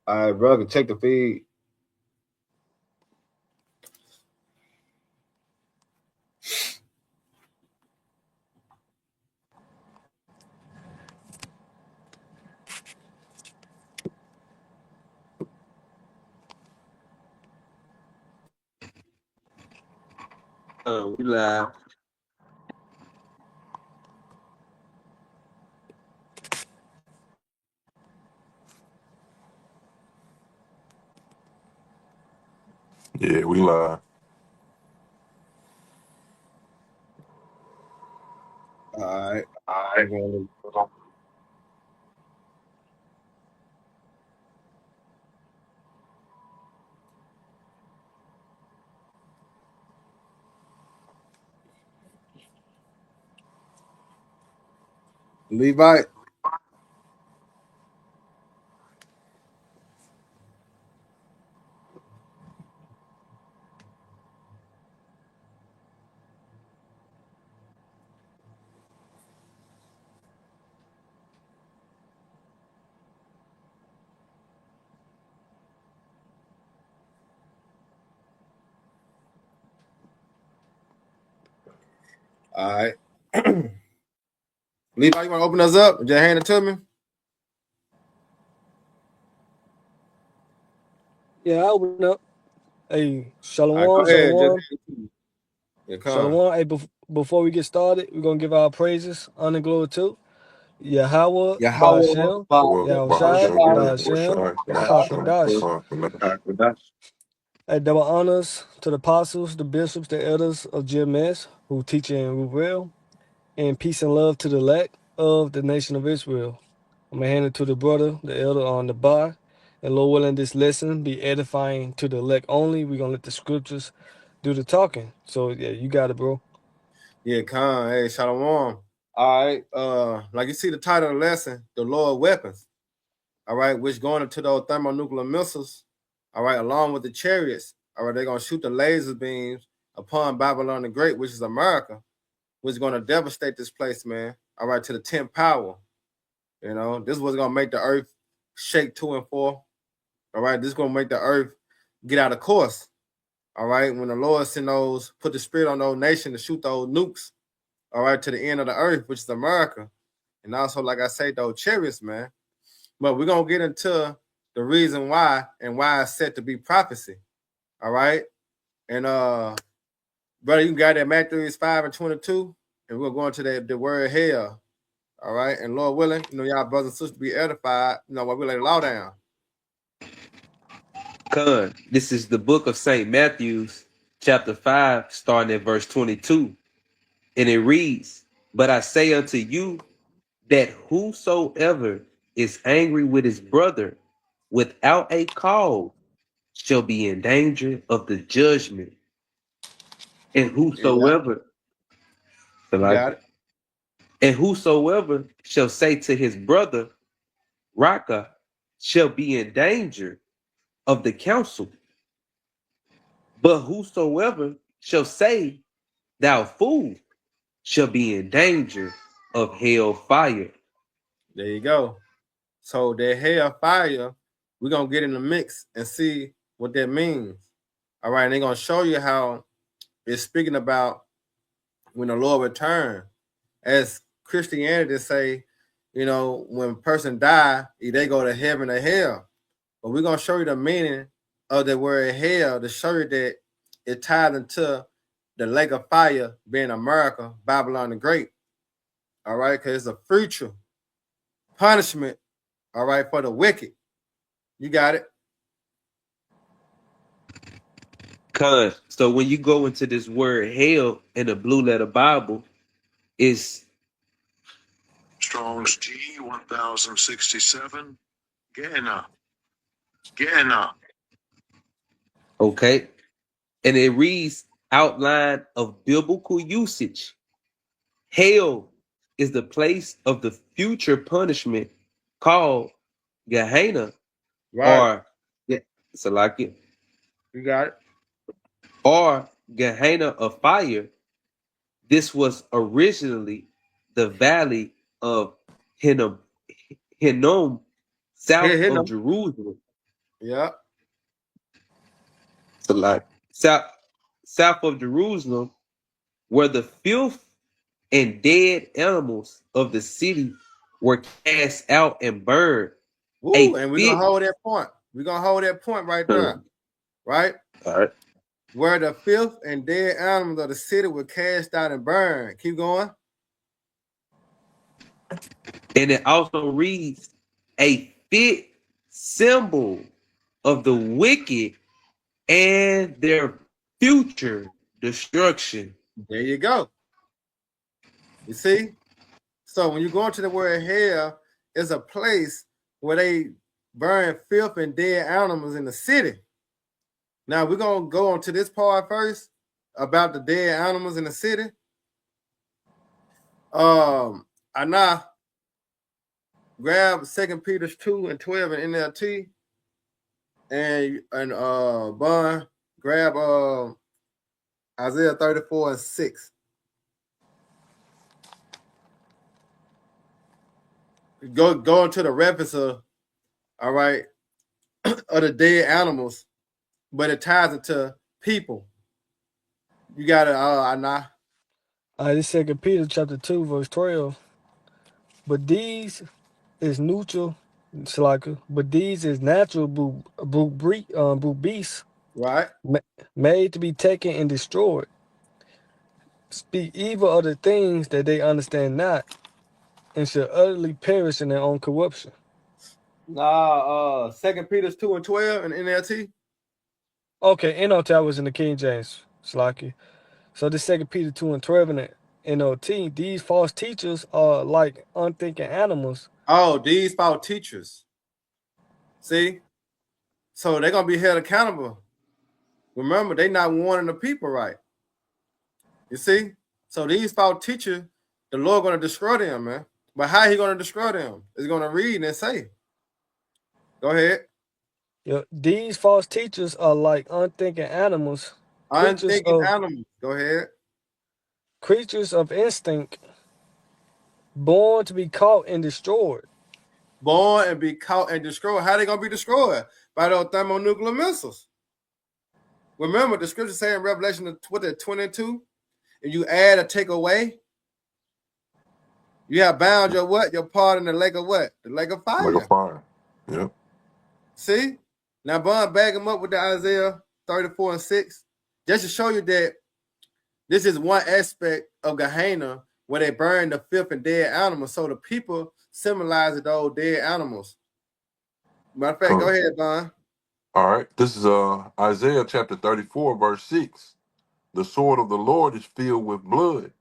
All right, brother, check the feed. We live. Yeah, we live. All right, All I'm right. going to Levite. All right. Levite, you want to open us up? Just hand it to me. Yeah, I open up. Hey, All right, go Shalom, ahead. Just Shalom, hand it to me. Yeah, come. Shalom. Hey, before we get started, we're gonna give our praises, honor, and glory to Yahweh, Yahweh, Ba'ashem, Well, Yahushai, Bahashem, Ba'ashem, Washai, Hakwadash. Bahashem, Hey, double honors to the apostles, the bishops, the elders of GMS who teach and reveal, and peace and love to the elect of the nation of Israel. I'm gonna hand it to the brother, the elder on the bar. And Lord willing, this lesson be edifying to the elect only. We're gonna let the scriptures do the talking. So yeah, you got it, bro. Yeah, come. Hey, Shalom. All right. Like you see the title of the lesson, the Lord weapons. All right, which going into those thermonuclear missiles. All right, along with the chariots. All right, they're gonna shoot the laser beams upon Babylon the Great, which is America, which is gonna devastate this place, man. All right, to the 10th power. You know, this was gonna make the earth shake to and fro. All right, this is gonna make the earth get out of course. All right, when the Lord send those, put the spirit on those nations to shoot those nukes. All right, to the end of the earth, which is America, and also, like I say, those chariots, man. But we're gonna get into the reason why and why it's set to be prophecy. All right, and brother, you got that Matthew 5:22, and we're going to the word hell. All right, and Lord willing, y'all brothers and sisters be edified. While we lay the law down. Con. This is the book of St. Matthew's, chapter 5, starting at verse 22. And it reads, "But I say unto you that whosoever is angry with his brother without a cause shall be in danger of the judgment. And Yeah, whosoever, you got it. and whosoever shall say to his brother, Raka, shall be in danger of the council. But whosoever shall say, Thou fool, shall be in danger of hell fire." There you go. So that hell fire, we're gonna get in the mix and see what that means. All right, and they're gonna show you how it's speaking about when the Lord return. As Christianity say, when a person die, they go to heaven or hell. But we're gonna show you the meaning of the word hell to show you that it ties into the lake of fire being America, Babylon the Great. All right, because it's a future punishment, all right, for the wicked. You got it. Cause so when you go into this word hell in the blue letter Bible, it's Strong's G 1067. Gehenna. Gehenna. okay. And it reads outline of biblical usage. Hell is the place of the future punishment called Gehenna Right. or Salakia You got it. or Gehenna of fire. This was originally the valley of Hinnom, south Here, of no. Jerusalem. Yeah. So like south of Jerusalem, where the filth and dead animals of the city were cast out and burned. Woo, A and we're gonna fit. hold that point. We're gonna hold that point right there, right? All right. Where the filth and dead animals of the city were cast out and burned. Keep going. And it also reads, a fit symbol of the wicked and their future destruction. There you go. You see? So when you go into the word hell, it's a place where they burn filth and dead animals in the city. Now we're gonna go on to this part first about the dead animals in the city. I now grab 2 Peter 2 and 12 in NLT, and Bun grab Isaiah 34 and 6. Go into the reference of, all right, of the dead animals, but it ties into people. You got it, Anna. This 2 Peter chapter 2, verse 12. But these is neutral, Salaka, but these is natural beasts Right, made to be taken and destroyed. Speak evil of the things that they understand not, and shall utterly perish in their own corruption. nah, 2 Peter 2 and 12 in NLT. Okay, NLT was in the King James, Salaki. So this 2 Peter 2 and 12 in the NLT, these false teachers are like unthinking animals. Oh, these false teachers. See, so they're gonna be held accountable. Remember, they not warning the people right. You see, so these false teachers, the Lord gonna destroy them, man. But how he gonna destroy them? He's gonna read and say. Go ahead. These false teachers are like unthinking animals, Unthinking animals. Go ahead. creatures of instinct, born to be caught and destroyed. Born and be caught and destroyed. How they gonna be destroyed? By those thermonuclear missiles. Remember, the scripture saying in Revelation 22, if you add or take away, you have bound your what? Your part in the lake of what? The lake of fire. Like a fire. Yep. See? Now, Bond, bag him up with the Isaiah 34 and 6, just to show you that this is one aspect of Gehenna where they burn the filth and dead animals. So the people symbolize those dead animals. Matter of fact, go ahead, Bond. All right. This is Isaiah chapter 34, verse 6. The sword of the Lord is filled with blood.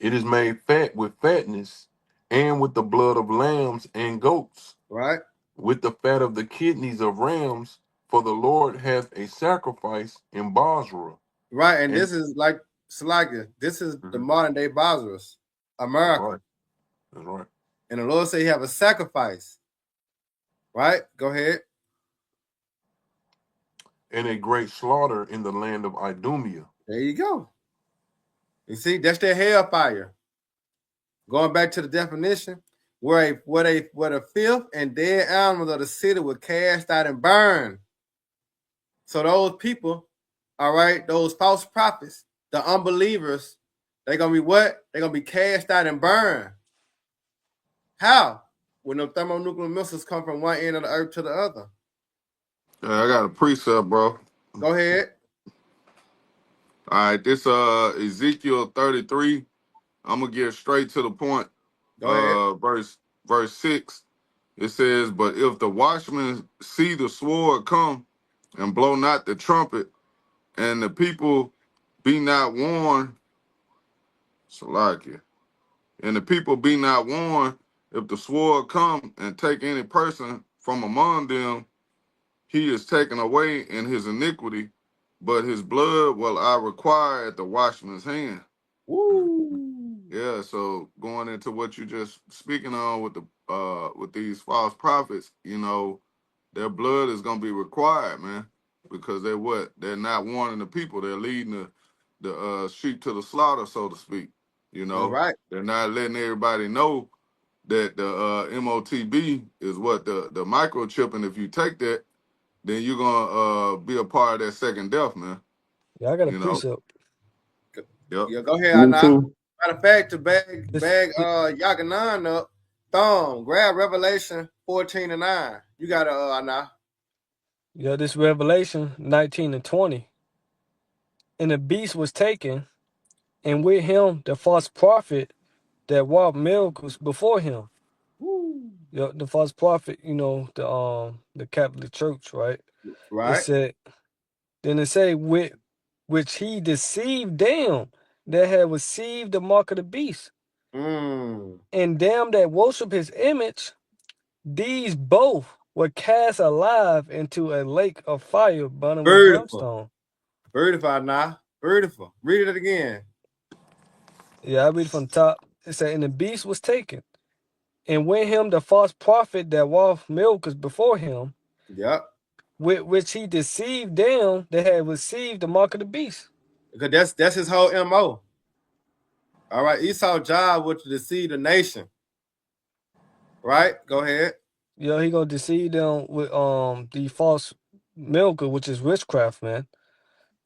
It is made fat with fatness, and with the blood of lambs and goats, Right? with the fat of the kidneys of rams, for the Lord hath a sacrifice in Basra. Right. And this is like Salakia. This is the modern day Basra, America. Right. That's right. And the Lord said he have a sacrifice. Right? Go ahead. And a great slaughter in the land of Idumea. There you go. You see, that's their hellfire. Going back to the definition, where the filth and dead animals of the city were cast out and burned. So those people, all right, those false prophets, the unbelievers, they're gonna be what? They're gonna be cast out and burned. How? When the thermonuclear missiles come from one end of the earth to the other. I got a precept, bro. Go ahead. All right, this Ezekiel 33. I'm gonna get straight to the point. Go ahead. Verse 6. It says, "But if the watchmen see the sword come and blow not the trumpet, and the people be not warned, Salakia, and the people be not warned, if the sword come and take any person from among them, he is taken away in his iniquity, but his blood will I require at the watchman's hand." Woo. Yeah, so going into what you just speaking on with these false prophets, you know, their blood is gonna be required, man, because they're not warning the people, they're leading the sheep to the slaughter, so to speak. You That's know, right. they're not letting everybody know that the MOTB is what the microchip, and if you take that, then you're gonna be a part of that second death, man. Yeah, I got a You know. precept. Yep. Yeah, go ahead, Me Anna. too. Matter of fact, to bag This, Yakanan up, thumb, grab Revelation 14:9. You got it, Anna. yeah, this Revelation 19 and 20. And the beast was taken, and with him the false prophet that wrought miracles before him. Woo. Yeah, the false prophet, the Catholic Church, right? It Right? said, then it say, with which he deceived them that had received the mark of the beast, Mm. and them that worship his image, these both were cast alive into a lake of fire burning with Beautiful. brimstone. Beautiful, Anna. Beautiful. Read it again. Yeah, I read from the top. It said, and the beast was taken, and with him the false prophet that wrought miracles before him, Yep. with which he deceived them that had received the mark of the beast. Because that's his whole MO. All right. Esau's job was to deceive the nation. Right? Go ahead. Yeah, he gonna deceive them with the false miracle, which is witchcraft, man.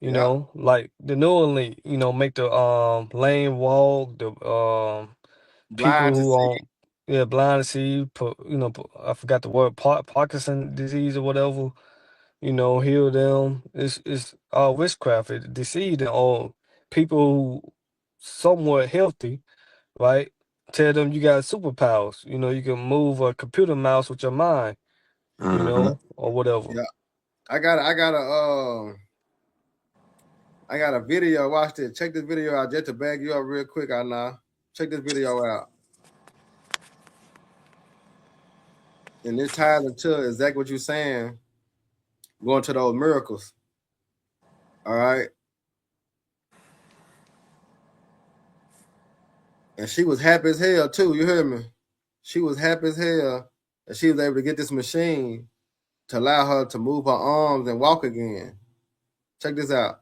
Yep. Like the New Orleans, make the lame walk, the people Blind to who see. blind to see, I forgot the word, Parkinson disease or whatever. Heal them. It's all witchcraft. It deceive them, or people who somewhat healthy, right? Tell them you got superpowers. You can move a computer mouse with your mind, Mm-hmm. or whatever. Yeah. I got a video. Watch this. Check this video out just to bag you up real quick, Anna. Check this video out. And this ties into exactly what you're saying, going to those miracles. All right. And she was happy as hell too. You hear me? She was happy as hell that she was able to get this machine to allow her to move her arms and walk again. Check this out.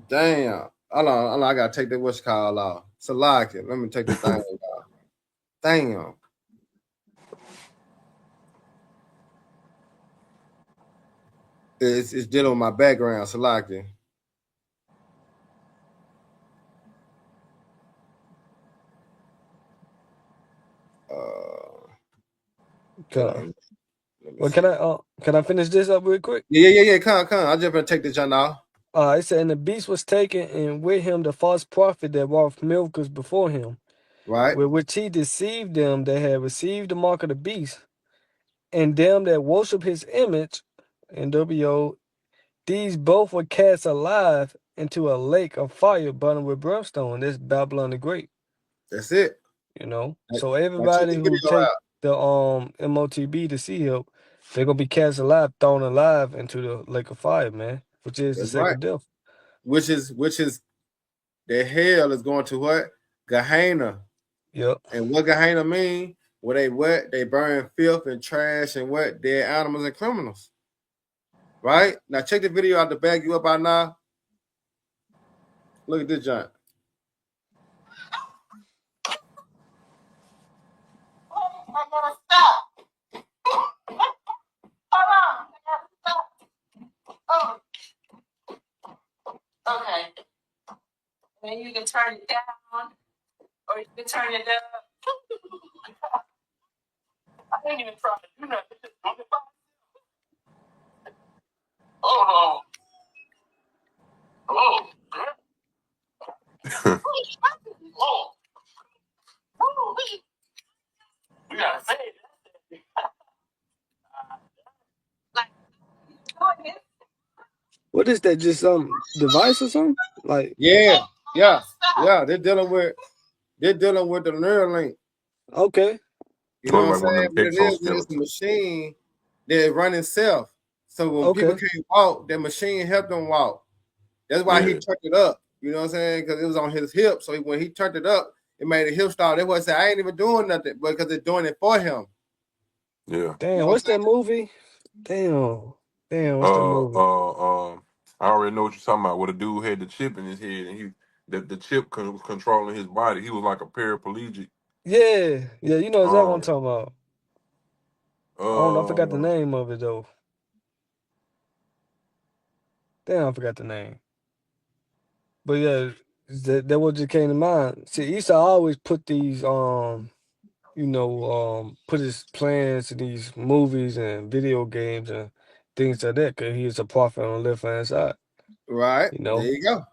Damn. Hold on, I gotta take that what's called off. Salaki. Let me take the thing off. Damn. It's dealing with my background, Salaki. Can Let me well, see. can I finish this up real quick? Yeah. Come. I just gonna take this John off. It said, and the beast was taken, and with him the false prophet that wrought miracles before him, Right? with which he deceived them that had received the mark of the beast, and them that worship his image, NWO, these both were cast alive into a lake of fire burning with brimstone. That's Babylon the Great, That's it. So Now check everybody the who video take out. the MOTB to see help, they're gonna be cast alive, thrown alive into the lake of fire, man, which is the That's right. second death. Which is the hell is going to what? Gehenna. Yep. And what Gehenna mean? Where they what? They burn filth and trash and what? Dead animals and criminals. Right? Now check the video out to bag you up out now. Look at this giant. I'm gonna stop. Hold on. I gotta stop. Oh, okay. And then you can turn it down, or you can turn it up. I ain't even trying to do nothing. Oh no. Oh. Oh. Oh. We gotta say it. Like, What is that? Just some device or something? Like, Yeah. They're dealing with the Neuralink. okay, You know Or what I'm like one saying? of What them it is, it's a exoskeletons. machine that run itself. So when people okay. can't walk, that machine helped them walk. That's why he Yeah. turned it up. You know what I'm saying? Because it was on his hip. So when he turned it up, it made a hip start. That's why I said I ain't even doing nothing, but because it's doing it for him. Yeah. You Damn, know what I'm what's saying? that movie? Damn, what's that movie? I already know what you're talking about. Where the dude had the chip in his head, and the chip was controlling his body. He was like a paraplegic. Yeah, you know exactly what I'm Um, talking about. I don't know. I forgot the Uh, name of it though. Damn, I forgot the name. But yeah, that what just came to mind. See, Esau always put these put his plans in these movies and video games and things like that, cause he is a prophet on the left hand side. Right. You There know, you go.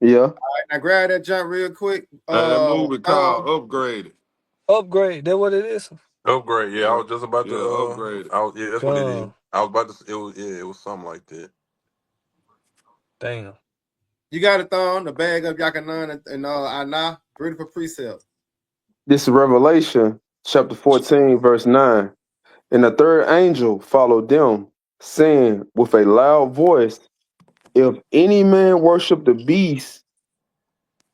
Yeah. All right, now grab that jump real quick. That movie called Upgraded. upgrade. That what it is. Upgrade. Yeah, I was just about Yeah, to. Upgraded. Yeah, that's what it is. Come, I was about to. It was. Yeah, it was something like that. damn. You got it, Thon. The bag of Yakanan and Anna. Ready for precept. This is Revelation chapter 14, verse 9. And the third angel followed them, saying with a loud voice, if any man worship the beast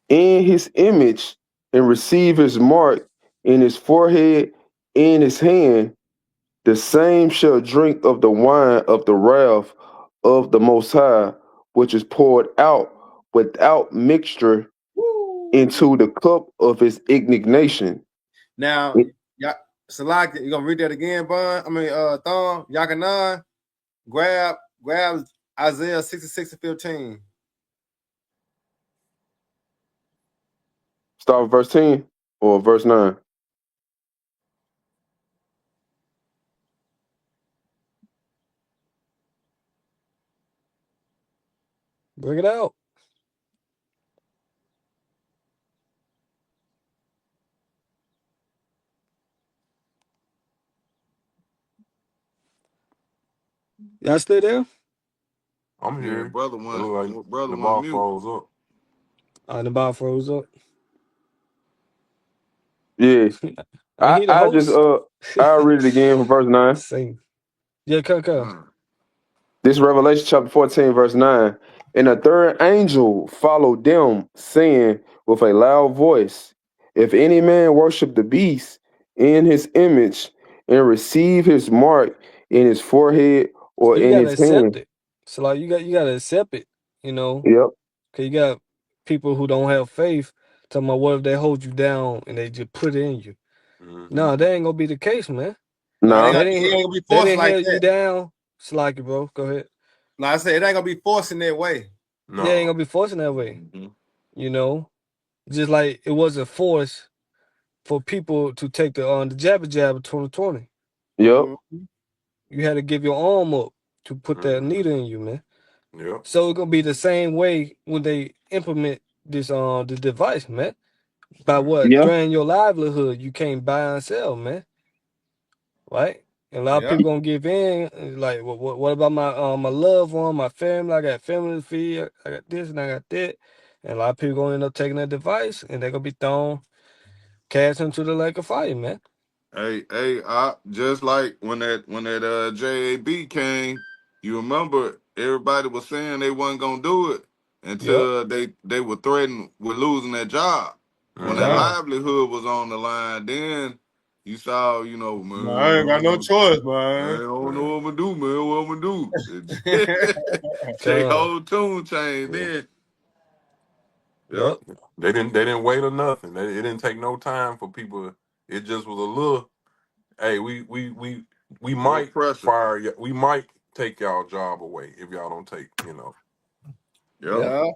in his image and receive his mark in his forehead in his hand, the same shall drink of the wine of the wrath of the Most High, which is poured out without mixture into the cup of his indignation. Now, yeah, Salak, you gonna read that again, Bun? Thon, Yakanan. Grab Isaiah 66:15. Start with verse 10 or verse 9. Bring it out. Y'all still there? I'm Yeah, here. brother It one, look like brother the one ball mute. froze up. The bar froze up. Yeah. Ain't he the I just host? I'll read it again from verse 9. Sing. Yeah, come. This is Revelation chapter 14, verse 9. And a third angel followed them, saying with a loud voice, if any man worship the beast in his image and receive his mark in his forehead or So you in gotta his accept hand. it. So like you gotta accept it, you know. Yep. Cause you got people who don't have faith talking about what if they hold you down and they just put it in you. Mm-hmm. No, that ain't gonna be the case, man. No, No. it They ain't didn't gonna be they forced didn't like held you that. down. Slacky, bro. Go ahead. No, I said it ain't gonna be forced in that way. Yeah, ain't No. gonna be forcing that way. Mm-hmm. You know? Just like it wasn't forced for people to take the jabber jab of 2020. Yep. Mm-hmm. You had to give your arm up to put that needle in you, man. Yep. So it's gonna be the same way when they implement this the device, man. By what? Yeah. Drain your livelihood. You can't buy and sell, man. Right? And a lot of Yeah. people gonna give in. Like, what about my loved one, my family? I got family to feed. I got this and I got that. And a lot of people gonna end up taking that device and they're gonna be thrown cast into the lake of fire, man. Hey, just like when that JAB came, you remember everybody was saying they wasn't gonna do it Yep. until they were threatened with losing their job. When their Mm-hmm. livelihood was on the line, then you saw, No, I ain't got no man, choice, I man. don't know what I'm gonna do, man. What I'm gonna do? They whole tune changed Yeah. then. Yep. Yep. They didn't wait or nothing. It didn't take no time for people. It just was a little. Hey, we Little might pressure. fire you. We might take y'all job away if y'all don't take. Yep. Yeah. Yeah.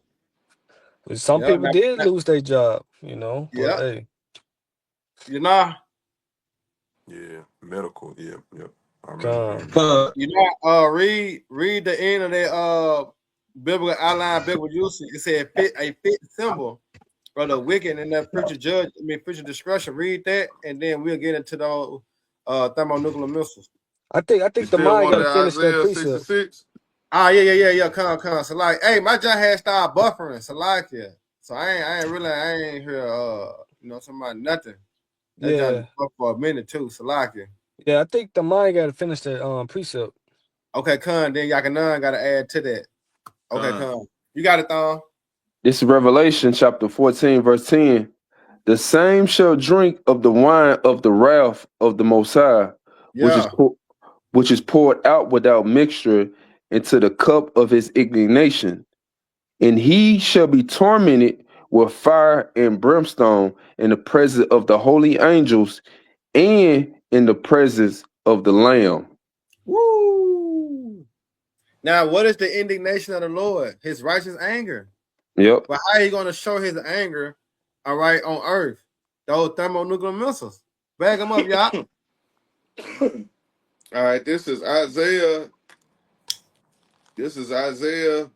But some Yeah. people did lose their job, you know. But Yeah. hey, You know. Yeah, medical. Yeah, yep. I remember. come. You know. Read the end of that biblical outline biblical usage. It said a fit symbol of the wicked and that preacher discretion. Read that, and then we'll get into those thermonuclear missiles. I You think the still mind want gotta that finish that Isaiah precept. 66? Yeah. Come. So like, hey, my job had started buffering. So like, yeah. So I ain't hear somebody nothing. That job Yeah. buffed for a minute too. So like, yeah. Yeah, I think the mind gotta finish that precept. Okay, Con. Then Yakanan got to add to that. Okay, Con. You got it, Thon. This is Revelation chapter 14, verse 10. The same shall drink of the wine of the wrath of the Most High, Yeah. which is poured out without mixture into the cup of his indignation. And he shall be tormented with fire and brimstone in the presence of the holy angels and in the presence of the Lamb. Woo! Now, what is the indignation of the Lord? His righteous anger. Yep. But how are you going to show his anger, all right, on earth? Those thermonuclear missiles. Bag them up, y'all. All right, this is Isaiah. This is Isaiah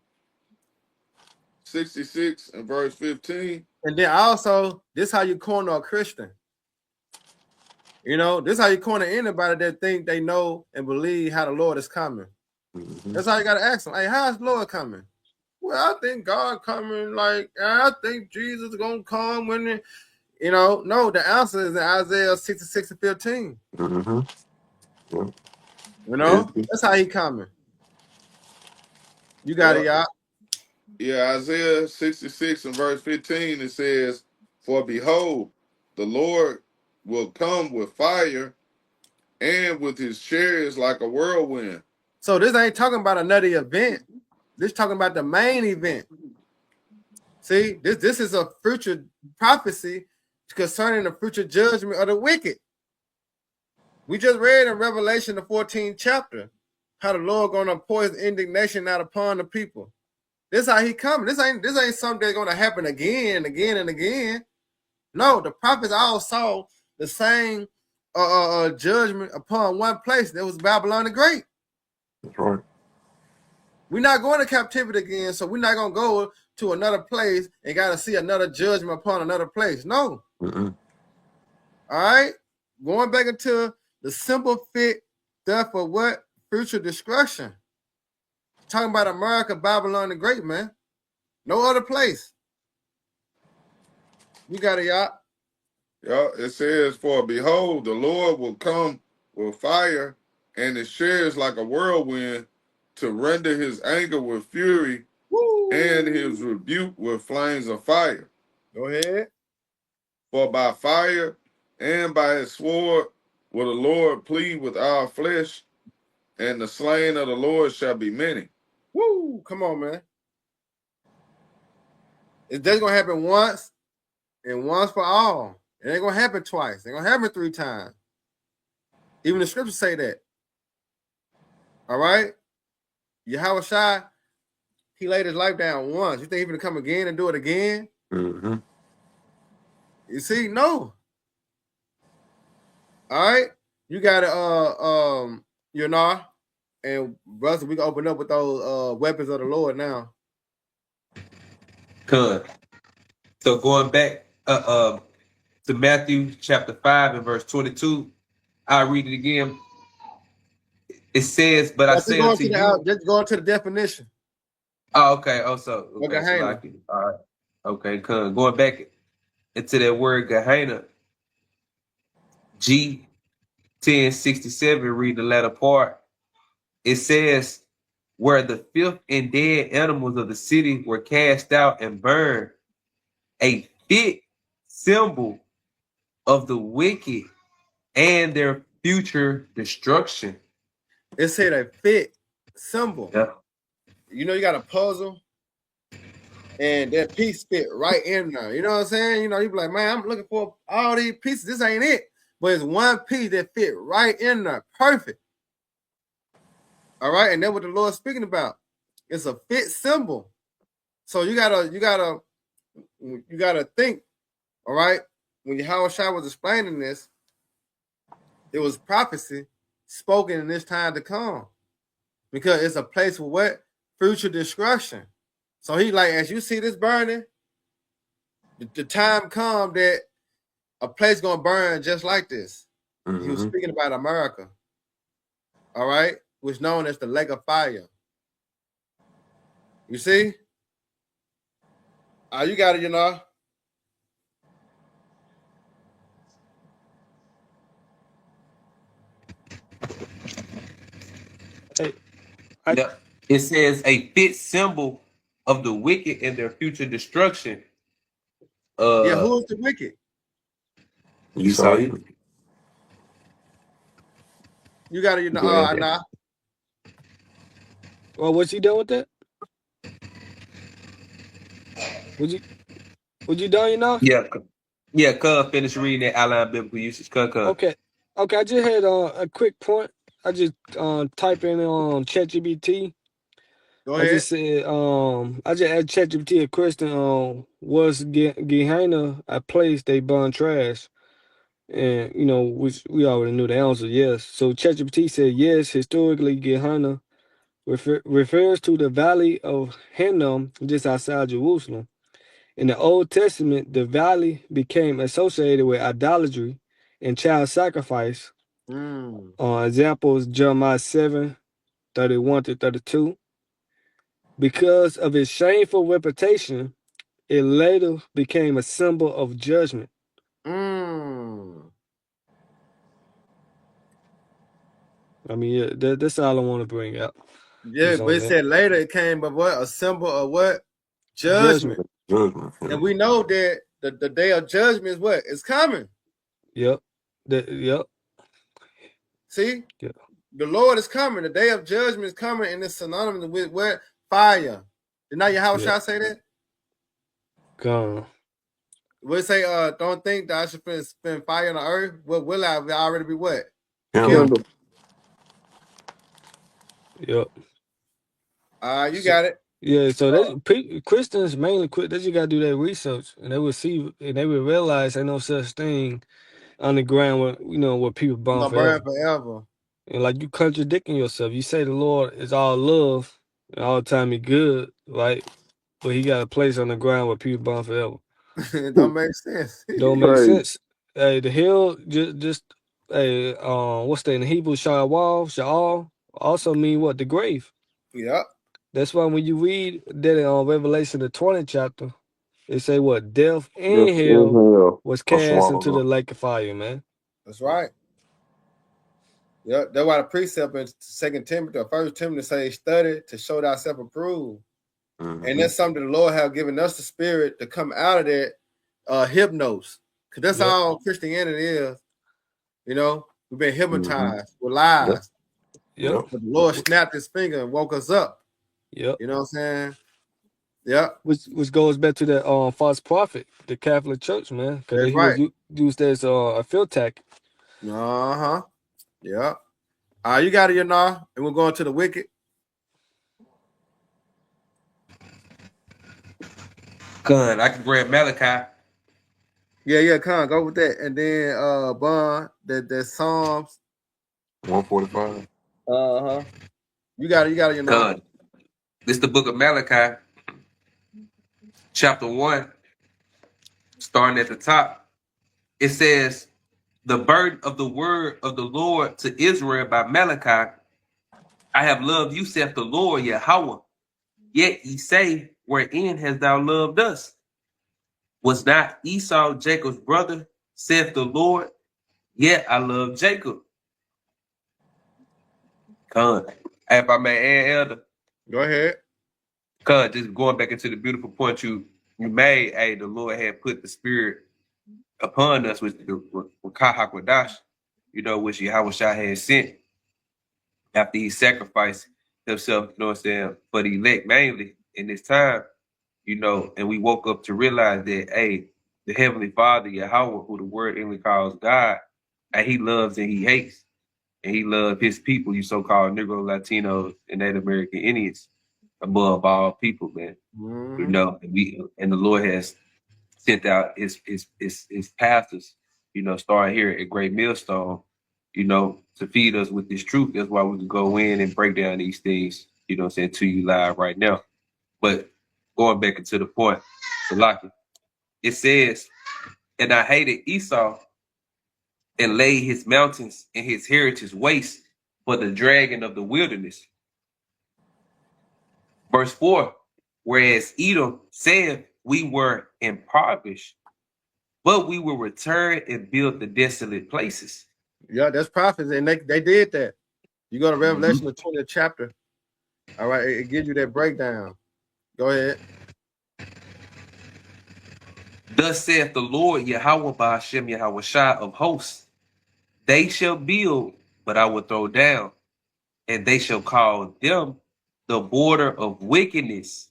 66 and verse 15. And then also, this how you corner a Christian. You know, this how you corner anybody that think they know and believe how the Lord is coming. Mhm. That's how you got to ask them. Hey, how's the Lord coming? Well, I think God coming, like, I think Jesus is going to come when, you know, no, the answer is in Isaiah 66 and 15. Mhm. Yeah. You know, It- that's how he coming. You got it, Yeah, y'all. yeah, Isaiah 66 and verse 15, it says, "For behold, the Lord will come with fire and with his chariots like a whirlwind." So this ain't talking about another event. This talking about the main event. See, this is a future prophecy concerning the future judgment of the wicked. We just read in Revelation, the 14th chapter, how the Lord gonna pour his indignation out upon the people. This is how he coming. This ain't something that's gonna happen again and again and again. No, the prophets all saw the same judgment upon one place. That was Babylon the Great. That's right. We're not going to captivity again, so we're not going to go to another place and got to see another judgment upon another place. No. Mhm. All right? Going back into the simple fit there for what? Future destruction. Talking about America, Babylon the Great, man. No other place. You got it, y'all. Yeah, it says, "For behold, the Lord will come with fire and his chariots like a whirlwind to render his anger with fury Woo. and his rebuke with flames of fire. Go ahead. For by fire and by his sword will the Lord plead with our flesh, and the slain of the Lord shall be many." Woo. Come on, man. It's just going to happen once and once for all. It ain't going to happen twice. It ain't going to happen 3 times. Even the scriptures say that. All right? Yahweh Shai, he laid his life down once. You think he's going to come again and do it again? Mhm. You see, no. All right? You got to, you know, and brothers, we can open up with those weapons of the Lord now. Con. So going back to Matthew chapter 5 and verse 22, I'll read it again. It says, "But I say unto you." Just go into the definition. Oh, okay. Oh, so Okay, so like it. All right. Okay, con. Going back into that word Gehenna, G 1067, read the latter part. It says, "Where the filth and dead animals of the city were cast out and burned, a fit symbol of the wicked and their future destruction." It said a fit symbol. Yeah. You know, you got a puzzle, and that piece fit right in there. You know what I'm saying? You know, you be like, man, I'm looking for all these pieces. This ain't it. But it's one piece that fit right in there. Perfect. All right. And that's what the Lord's speaking about. It's a fit symbol. So you gotta think, all right. When Yahweh Shai was explaining this, it was prophecy spoken in this time to come. Because it's a place for what? Future destruction. So he like, as you see this burning, the time come that a place gonna burn just like this. He was Mhm. speaking about America, all right, which known as the lake of fire. You see? You got it, you know. Hey, Yep. It says a fit symbol of the wicked and their future destruction. Yeah, who is the wicked? You saw it. You got it, you know. Go ahead. Nah. well, what's he done with that? Would you done, you know? Yeah. Yeah, Cub finished reading that outline biblical usage. Cub. Okay. Okay, I just had a quick point. I just type in on ChatGPT. Go I ahead. just said I just asked ChatGPT a question. Was Gehenna a place they burn trash? And you know, which we already knew the answer, yes. So ChatGPT said yes. Historically, Gehenna refers to the valley of Hinnom, just outside Jerusalem. In the Old Testament, the valley became associated with idolatry and child sacrifice. Examples Jeremiah 7:31-32. Because of its shameful reputation, it later became a symbol of judgment. I mean, yeah, that's all I want to bring out. Yeah, Just but on it that. said later it came, but what? A symbol of what? Judgment. Judgment. And Yeah. we know that the day of judgment is what? It's coming. Yep. Yep. See? Yep. The Lord is coming. The day of judgment is coming, and it's synonymous with what? Fire. Did not Yahweh Yep. say that? Gone. We say, don't think that I should spend fire on the earth. What will I already be what? Candle. Yep. You got it. Yeah, so Christians mainly they just gotta do their research, and they will see, and they will realize ain't no such thing on the ground where people burn Gonna burn forever. forever. And like you contradicting yourself. You say the Lord is all love and all the time He good, right? But He got a place on the ground where people burn forever. It don't make sense. Don't make Crazy. sense. Hey, the hill just hey, what's that in Hebrew? Sha'al also mean what? The grave. Yep. That's why when you read that in Revelation the 20th chapter, it say what? Death and Yes, hell inhale. was Or cast into swallowed the up. lake of fire, man. That's right. Yep. That's why the precept in 2 Timothy or 1 Timothy say study to show thyself approved. And that's something the Lord have given us the spirit to come out of that hypnosis. Because that's Yep. all Christianity is. You know, we've been hypnotized with Yep. lies. Yep. But the Lord snapped his finger and woke us up. Yep. You know what I'm saying? Yep. Which goes back to that false prophet, the Catholic Church, man, because That's he was right. used as a field tactic. Uh-huh. Yep. You got it, and we're going to the wicked. Gun, I can grab Malachi. Yeah, come on, go with that. And then Bond, that Psalms. 145. Uh-huh. You got it, Gun. This is the book of Malachi, chapter 1, starting at the top. It says, the burden of the word of the Lord to Israel by Malachi. I have loved you, saith the Lord, Yahweh. Yet ye say, wherein hast thou loved us? Was not Esau Jacob's brother, saith the Lord? Yet I love Jacob. Con. If I may add, Elder. Go ahead. Con, just going back into the beautiful point you made, hey, the Lord had put the spirit upon us with Kahak Wadash, which Yahweh Shah had sent after he sacrificed himself, for the elect mainly in this time, and we woke up to realize that, hey, the Heavenly Father, Yahweh, who the word English calls God, and he loves and he hates, and he loves his people, you so-called Negro, Latinos, and Native American Indians, above all people, man. And the Lord has sent out his pastors, starting here at Great Millstone, to feed us with this truth. That's why we can go in and break down these things, to you live right now. But going back into the point, Salaki, it says, and I hated Esau and laid his mountains and his heritage waste for the dragon of the wilderness. Verse 4, whereas Edom said, we were impoverished, but we will return and build the desolate places. Yeah, that's prophets, and they did that. You go to Revelation, the 20th chapter. All right, it gives you that breakdown. Go ahead. Thus saith the Lord, Yahweh Ba'ashem Yahweh Shah of hosts, they shall build, but I will throw down, and they shall call them the border of wickedness.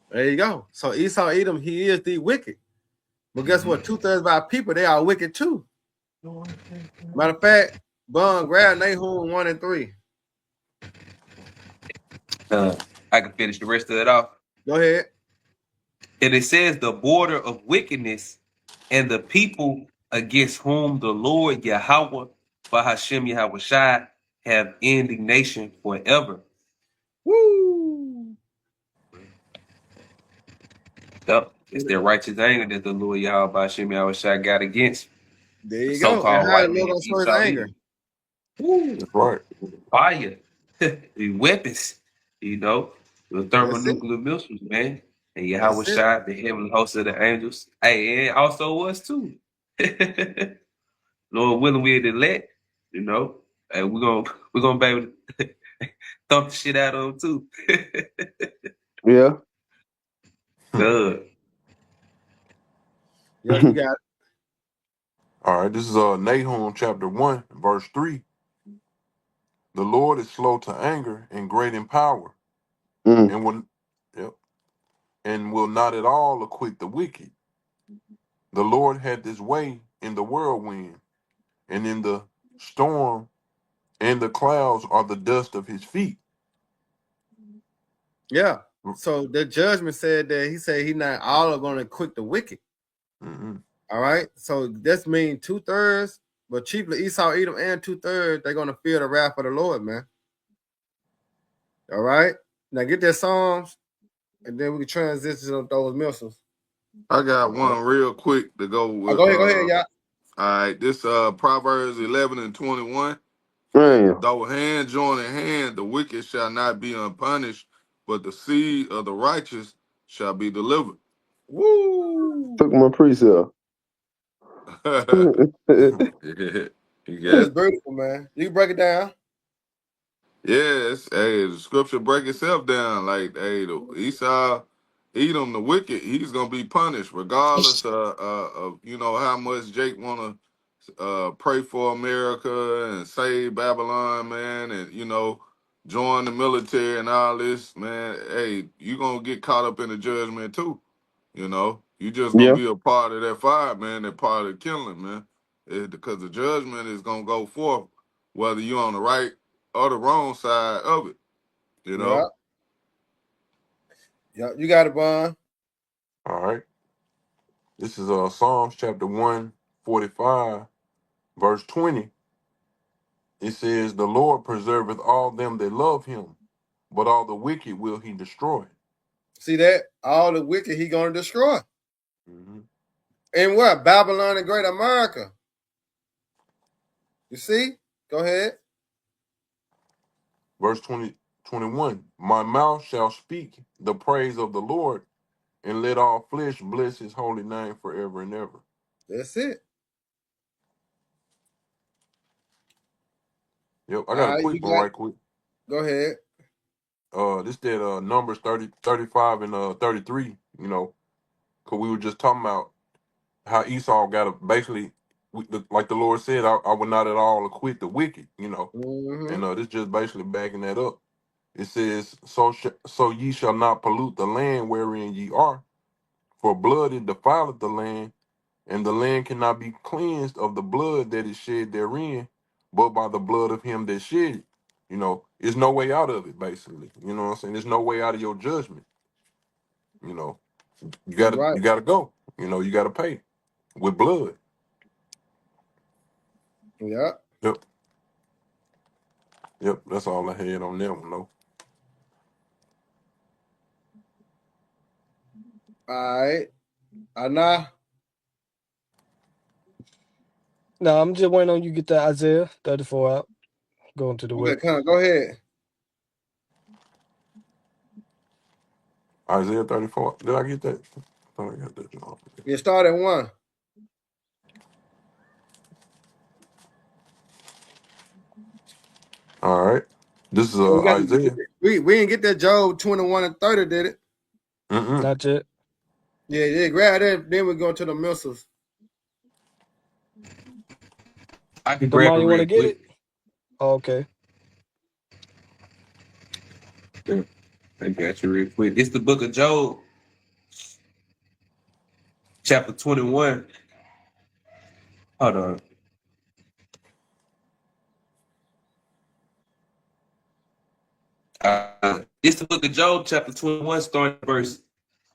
There you go. So Esau, Edom, he is the wicked. But guess what? 2/3 of our people, they are wicked too. Matter of fact, Bun, grab Nahum 1 and 3. I can finish the rest of it off. Go ahead. And it says the border of wickedness and the people against whom the Lord Yahweh, Bahashem Yahweh Shai, have indignation forever. Woo! Yep. It's their righteous anger that the Lord Yahweh, Bahashem Yahweh Shai got against There the you go. so-called And how the white Lord man gonna show his Esau anger? Edom. Woo. That's right. Fire. The weapons, the That's it. thermonuclear missiles, man. And Yahweh That's it. Shai, the heavenly host of the angels. Hey, and also us too. Lord willing, we're the elect, and we're gonna be able to thump the shit out of them too. Yeah. Good. Yeah, you got it. All right, this is Nahum chapter 1, verse 3. The Lord is slow to anger and great in power, Mm. and will not at all acquit the wicked. The Lord had his way in the whirlwind, and in the storm, and the clouds are the dust of his feet. Yeah. So the judgment said that he said he not all are gonna quit the wicked. Mm-hmm. All right. So this means 2/3, but chiefly Esau, Edom, and 2/3, they're gonna feel the wrath of the Lord, man. All right. Now get that Psalms, and then we can transition on those missiles. I got one real quick to go with. Go ahead, y'all. All right, this Proverbs 11 and 21. Man. Though hand join in hand, the wicked shall not be unpunished, but the seed of the righteous shall be delivered. Woo! Took my precept. You That's got beautiful, man. You can break it down. yes. Hey, the scripture break itself down. Like, hey, the Esau, Edom, the wicked, he's gonna be punished regardless of how much Jake wanna pray for America and save Babylon, man, and join the military and all this, man. Hey, you gonna get caught up in the judgment too. You just gonna Yeah. be a part of that fire, man. That part of the killing, man. Because the judgment is gonna go forth, whether you're on the right or the wrong side of it. You Yeah. know. Yeah, you got it, Bond. All right. This is Psalms chapter 145, verse 20. It says, the Lord preserveth all them that love him, but all the wicked will he destroy. See that? All the wicked he gonna destroy. Mm-hmm. And what? Babylon and Great America. You see? Go ahead. Verse 21. My mouth shall speak the praise of the Lord, and let all flesh bless his holy name forever and ever. That's it. Yep, I All got a right, quick you one got right quick. go ahead. This did Numbers 35 and 33, because we were just talking about how Esau got basically, like the Lord said, I would not at all acquit the wicked, Mm-hmm. and this just basically backing that up. It says, so ye shall not pollute the land wherein ye are, for blood it defileth the land, and the land cannot be cleansed of the blood that is shed therein, but by the blood of him that shed it. There's no way out of it, basically. You know what I'm saying? There's no way out of your judgment. You know, you You're gotta right. you gotta go. You gotta pay with blood. Yeah. Yep. Yep. That's all I had on that one, though. All right. Anna. No, I'm just waiting on you to get that Isaiah 34 out. Going to the Okay, whip. come on, go ahead. Isaiah 34. Did I get that? I thought I got that. Wrong. You start at 1. All right. This is We got Isaiah. we didn't get that Job 21 and 30, did it? Mm-mm. Not yet. Yeah, grab that. Then we go to the missiles. I can The grab it man, you want real to get it? quick. Oh, okay. I got you real quick. It's the book of Job, chapter 21. Hold on. It's the book of Job, chapter 21, starting verse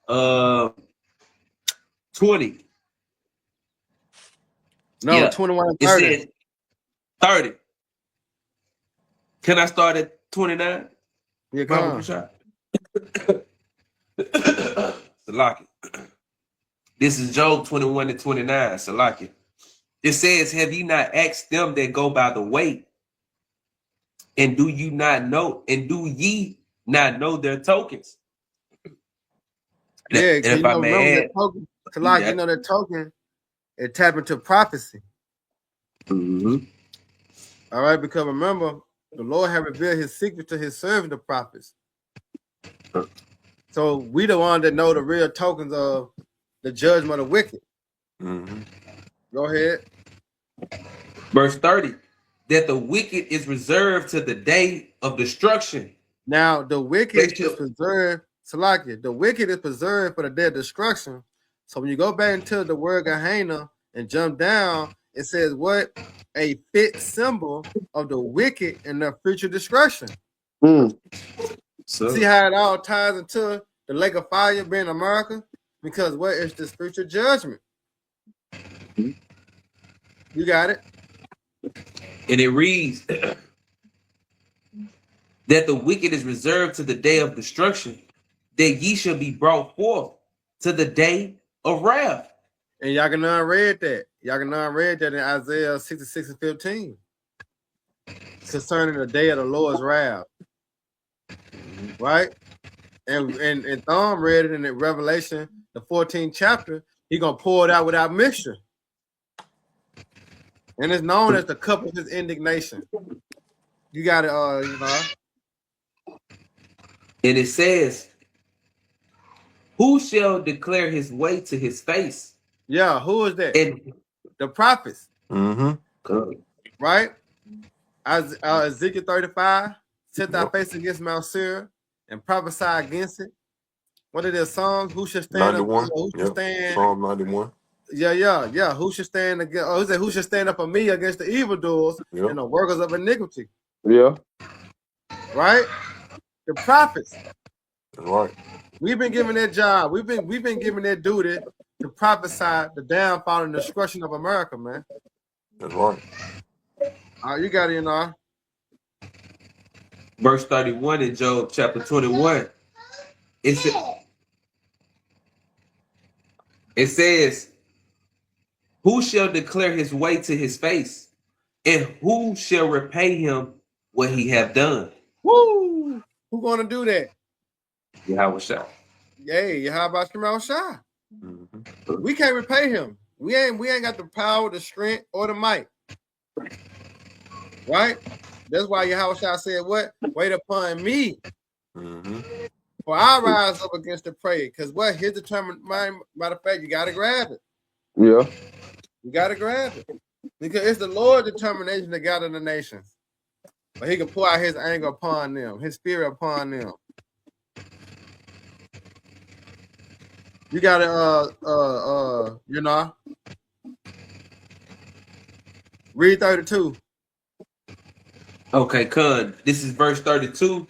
20. No, Yeah. 21 and It 30. says 30. Can I start at 29? Yeah, Bible come. shot. Salaki. This is Job 21 and 29. Salaki. It says, have you not asked them that go by the way? And do you not know? And do ye not know their tokens? Yeah, And because if I remember may that add, token. To you like, got that token, it tap into prophecy. Mhm. All right, because remember, the Lord had revealed his secret to his servant, the prophets. So we the one that know the real tokens of the judgment of the wicked. Mm-hmm. Go ahead. Verse 30, that the wicked is reserved to the day of destruction. Now the wicked is preserved. Salakia, the wicked is preserved for the day of destruction. So when you go back into the word Gehenna and jump down, it says what? A fit symbol of the wicked and their future destruction. Mm. So, See how it all ties into the lake of fire being America? Because what is this future judgment? You got it. and it reads that the wicked is reserved to the day of destruction, that ye shall be brought forth to the day of wrath. And Yaganan read that. Yaganan read that in Isaiah 66 and 15 concerning the day of the Lord's wrath. Right? And Thom read it in the Revelation, the 14th chapter. He gonna pour it out without mixture. And it's known as the cup of his indignation. You got it, And it says, who shall declare his way to his face? Yeah, who is that? And The prophets, Mm-hmm. right? Ezekiel 35, set thy face against Mount Seir and prophesy against it. What are their songs? Who should stand up? 91. Who should Yep. stand? Psalm 91. Yeah. Who should stand against? Oh, he said, who should stand up for me against the evildoers Yep. and the workers of iniquity? Yeah. Right? The prophets. That's right. We've been given that job. We've been given that duty to prophesy the downfall and destruction of America, man. That's right. You got it, verse 31 in Job chapter 21, it says, who shall declare his way to his face? And who shall repay him what he have done? Woo! Who gonna do that? Yahweh Shah. Yay, how about Shemal Shah? Mm-hmm. We can't repay him. We ain't got the power, the strength, or the might. Right? That's why Yahweh Shah said what? Wait upon me. Mm-hmm. For I rise up against the prey. Because what? His determined mind, matter of fact, you gotta grab it. Yeah. You gotta grab it. Because it's the Lord's determination to gather the nations. But he can pour out his anger upon them, his spirit upon them. You gotta read 32. Okay, Khan. This is verse 32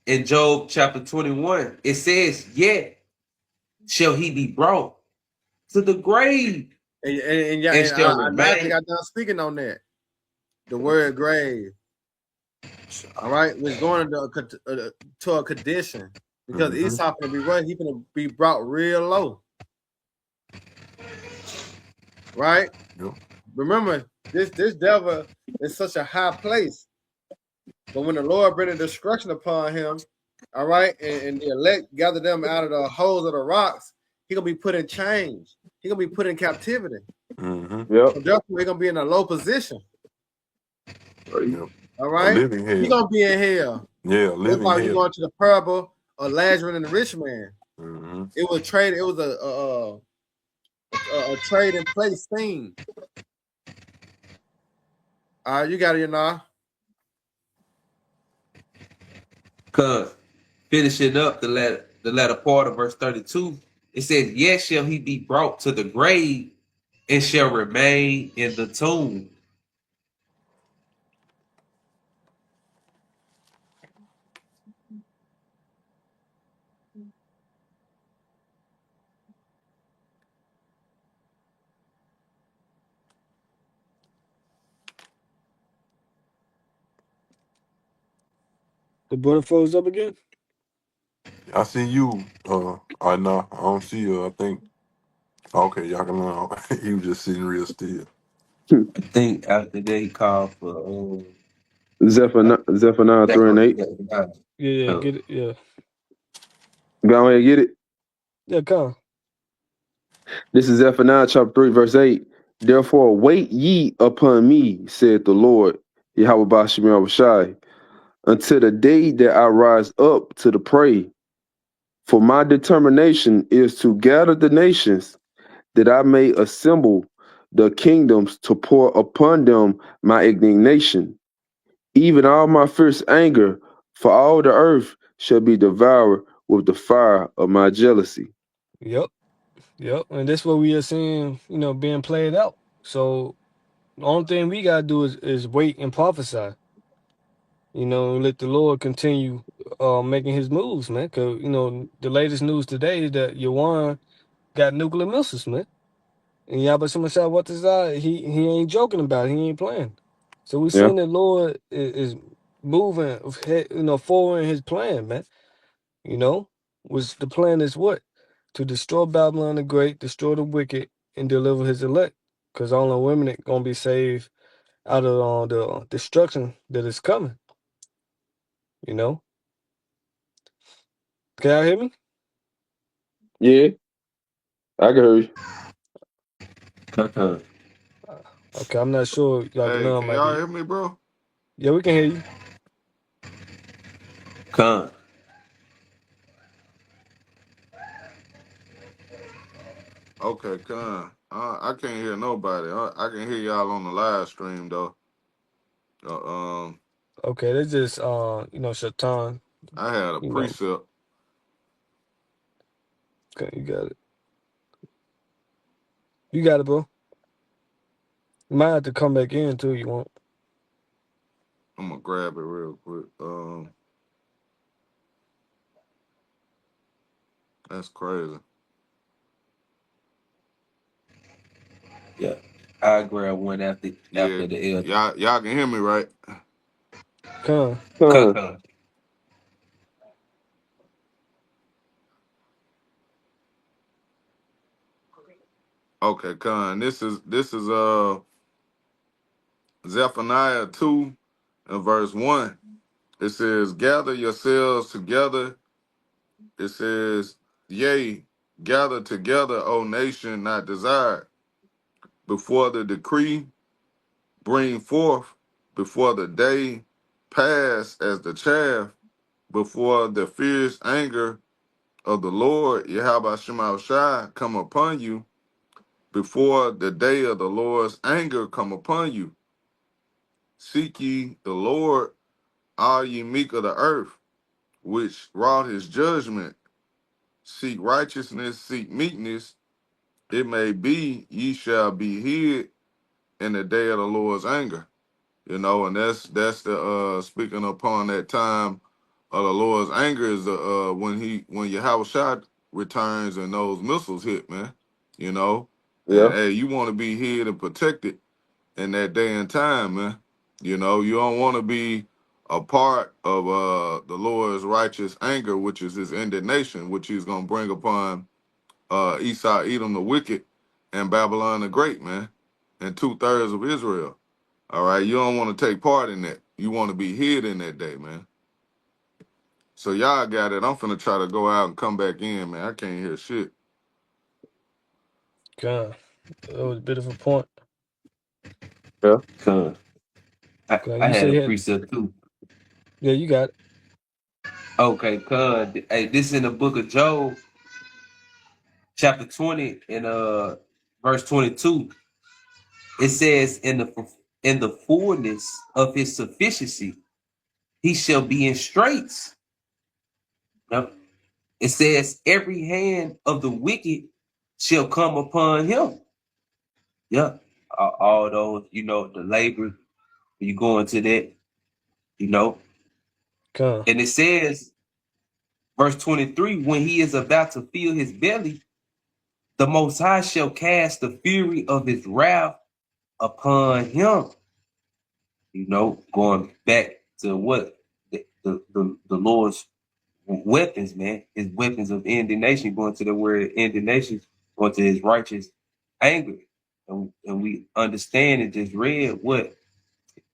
in Job chapter 21. It says, yet shall he be brought to the grave. And shall I remain. got done speaking on that. The word grave. All right, we're going to a condition because Esau gonna be what? He's gonna be brought real low. Right? Yep. Remember, this devil is such a high place. But when the Lord bring a destruction upon him, all right, and the elect gather them out of the holes of the rocks, he gonna be put in chains. He gonna be put in captivity. Mm-hmm. Yep. So therefore, he gonna be in a low position. Yep. All right, Living hell. he gonna be in hell. Yeah, That's living why we hell. going to the parable of Lazarus and the rich man. Mm-hmm. It was trade. It was a trade and place thing. You got it, Cause finishing up the latter part of verse 32, it says, yet shall he be brought to the grave and shall remain in the tomb. The brother froze up again? I see you. I know. I don't see you. I think. Okay, y'all can. He was just sitting real still. I think after they call for Zephaniah that 3 and 8. Yeah, get it. Yeah. Go ahead and get it. Yeah, come. This is Zephaniah chapter 3, verse 8. Therefore, wait ye upon me, said the Lord, Yahweh Bashim Yahushai, until the day that I rise up to the prey. For my determination is to gather the nations, that I may assemble the kingdoms to pour upon them my indignation, even all my fierce anger, for all the earth shall be devoured with the fire of my jealousy. Yep. Yep. And that's what we are seeing, being played out. So the only thing we gotta do is wait and prophesy. And let the Lord continue making his moves, man. Cause the latest news today is that Yawan got nuclear missiles, man. And Yabba Shemashah, what is that? He ain't joking about it. He ain't playing. So we Yeah, seeing that Lord is moving, forward in his plan, man. Which the plan is what? To destroy Babylon the Great, destroy the wicked, and deliver his elect. Because all the women are going to be saved out of the destruction that is coming, you know? Can y'all hear me? yeah, I can hear you. Con. Okay, I'm not sure. Like, Hey, none can might y'all be. hear me, bro? Yeah, we can hear you. Con. Okay, come. I can't hear nobody. I can hear y'all on the live stream though. Um, Okay, that's just, Shatan. I had a You know, precept. okay, you got it. You got it, bro. You might have to come back in, too, you want. I'm gonna grab it real quick. That's crazy. Yeah. I grab one after Yeah, the elder. y'all can hear me, right? Come. Con, Con. Okay, Con. This is Zephaniah 2 and verse 1. It says, "Gather yourselves together." It says, "Yea, gather together, O nation not desired, before the decree bring forth, before the day pass as the chaff, before the fierce anger of the Lord Yahweh Shema Shai come upon you, before the day of the Lord's anger come upon you. Seek ye the Lord, all ye meek of the earth, which wrought his judgment. Seek righteousness, seek meekness. It may be ye shall be hid in the day of the Lord's anger." And that's the speaking upon that time of the Lord's anger is the when Yahweh Shah returns and those missiles hit, man. You know, and yeah, hey, you want to be hid and protected in that day and time, man. You don't want to be a part of the Lord's righteous anger, which is his indignation, which he's gonna bring upon Esau, Edom the wicked, and Babylon the great, man, and 2/3 of Israel. All right, you don't want to take part in that. You want to be hid in that day, man. So y'all got it. I'm finna try to go out and come back in, man. I can't hear shit. Come. That was a bit of a point. yeah. Con. Okay, I you had say a you had. precept too. Yeah, you got it. Okay, con. Hey, this is in the book of Job, chapter 20, and verse 22. It says, in the fullness of his sufficiency, he shall be in straits. Now, it says, every hand of the wicked shall come upon him. Yeah. All those, the labor, you go into that, you know. Come. And it says, verse 23, when he is about to fill his belly, the Most High shall cast the fury of his wrath upon him. Going back to what? the Lord's weapons, man. His weapons of indignation, going to the word indignation, going to his righteous anger. And we understand and just read what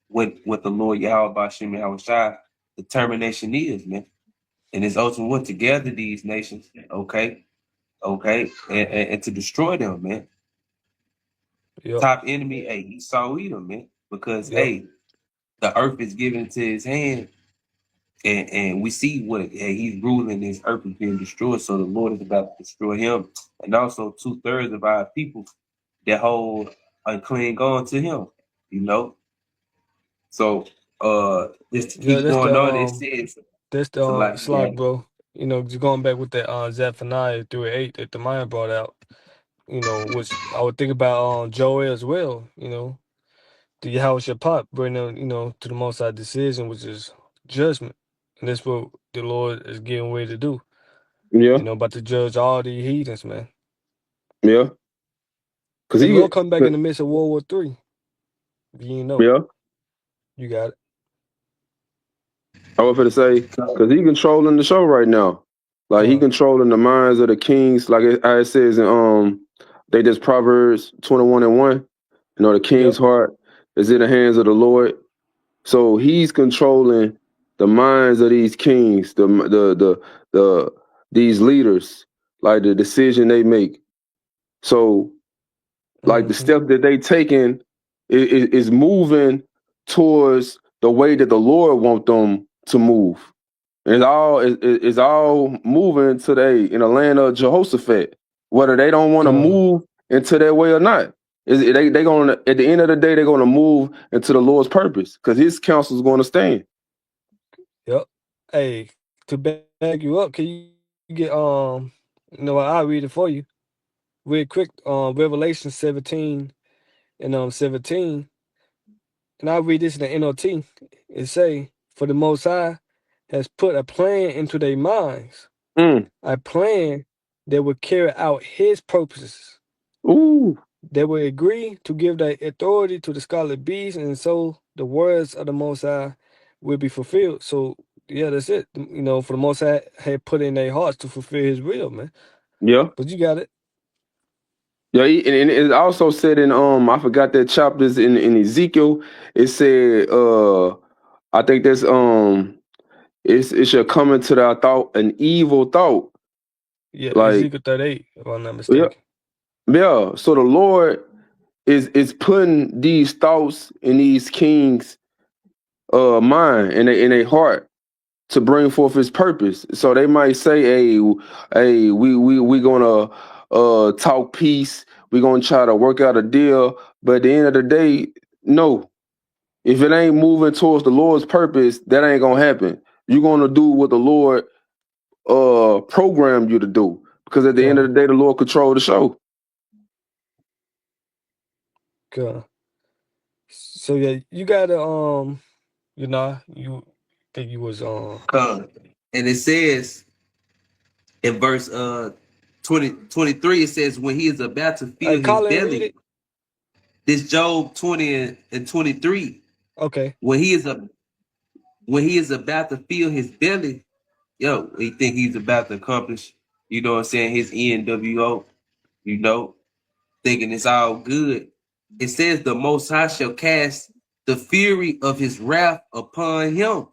the Lord Yahweh Bashim Yahushua determination is, man. And it's ultimately to gather these nations, okay, and to destroy them, man. Yep. Top enemy, hey, Esau Edom, man, because Yep. hey, the earth is given into his hand, and we see what he's ruling. His earth is being destroyed, so the Lord is about to destroy him, and also 2/3 of our people that hold and cling on to him, you know. So just to Yeah, keep going on, it says that's so the like slot, bro. You know, just going back with that Zephaniah 3:8 that the Maya brought out, you know, which I would think about Joel as well, you know. The Yahweh Shaphat bring them, you know, to the Most High decision, which is judgment. And that's what the Lord is getting ready to do. Yeah, You know, about to judge all the heathens, man. yeah. Cause The Lord he, come back in the midst of World War III. If you didn't know, yeah. you got it. I was going to say, cause he controlling the show right now. Like he Come, controlling the minds of the kings. Like it says in they just Proverbs 21:1. You know, the yep. king's heart is in the hands of the Lord. So he's controlling the minds of these kings, the these leaders, like the decision they make. So like the Mm-hmm. step that they taking is moving towards the way that the Lord want them to move. And it's all moving today in the land of Jehoshaphat, whether they don't want to Come, move into their way or not. They gonna at the end of the day they're gonna move into the Lord's purpose because His counsel is going to stand. yep. Hey, to back you up, can you get you know what, I'll read it for you. Real quick, Revelation 17 and 17. And I read this in the NLT. It say, for the Most High has put a plan into their minds, Mm. a plan that will carry out his purposes. Ooh, They will agree to give their authority to the scarlet beast, and so the words of the Most High will be fulfilled. So yeah, that's it. You know, for the Most High had put in their hearts to fulfill his will, man. yeah, But you got it. yeah. And it also said in I forgot that chapters in Ezekiel. It said I think that's it should come into thy thought an evil thought. Yeah, Like Ezekiel 38, if I'm not yeah, mistaken. yeah. So the Lord is putting these thoughts in these kings' mind and in their heart to bring forth His purpose. So they might say, "Hey, we gonna talk peace. We gonna try to work out a deal." But at the end of the day, no. If it ain't moving towards the Lord's purpose, that ain't gonna happen. You're gonna do what the Lord programmed you to do. Because at the end of Come, the day, the Lord control the show. come. So yeah, you gotta you know, you think you was come. And it says in verse 23, it says when he is about to hey fill his Colin, read belly. it. This Job 20 and 23. Okay. When he is about to fill his belly, yo, he think he's about to accomplish, you know what I'm saying, his NWO, you know, thinking it's all good. It says the Most High shall cast the fury of his wrath upon him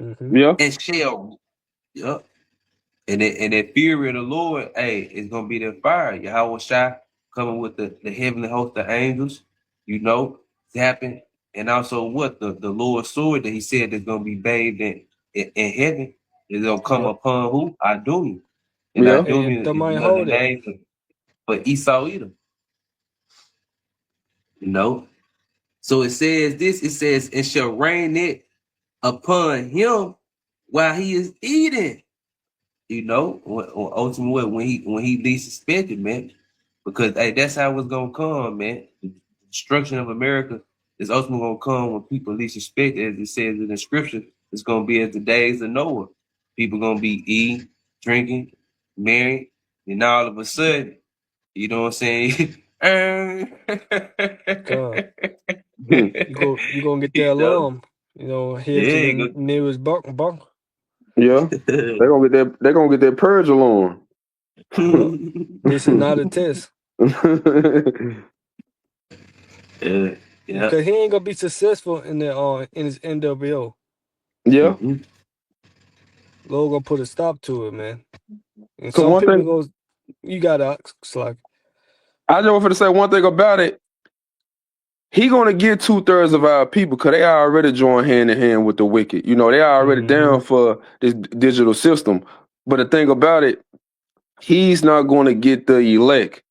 Mm-hmm. Yeah, and shall, yup. And that fury of the Lord, hey, it's gonna be that fire. Yahweh Shai coming with the heavenly host of angels, you know, zapping, and also what the Lord's sword that He said is gonna be bathed in heaven is gonna come Yep. upon who? Idumea. And yeah, And Idumea the is might another hold it. name for Esau Edom, you know. So it says this, it says, and shall rain it upon him while he is eating. You know, ultimately when he least suspected, man, because hey, that's how it's gonna come, man. The destruction of America is ultimately gonna come when people least suspect, as it says in the scripture. It's gonna be as the days of Noah. People gonna be eating, drinking, married, and all of a sudden, you know what I'm saying? Come. hmm, You gonna get You that know? alarm, you know, head to Yeah, the nearest bunker. Yeah, they're gonna get their purge along. Yep. This is not a test. Yeah. Because he ain't gonna be successful in his NWO. Yeah, Mhm. Lord gonna put a stop to it, man. And because some one people thing go, you gotta like, I just want to say one thing about it. He gonna get 2/3 of our people because they already joined hand in hand with the wicked. You know, they already down for this digital system. But the thing about it, he's not gonna get the elect.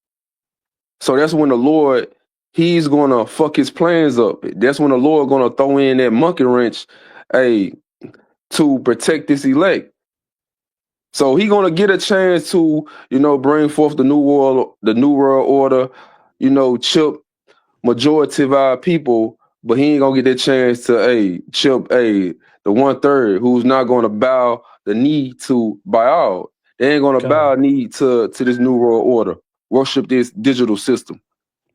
So that's when the Lord, he's gonna fuck his plans up. That's when the Lord gonna throw in that monkey wrench, hey, to protect this elect. So he gonna get a chance to, bring forth the new world order, chip majority of our people, but he ain't gonna get that chance to chip the 1/3 who's not gonna bow the knee to Baal. They ain't gonna bow knee to this new world order, worship this digital system.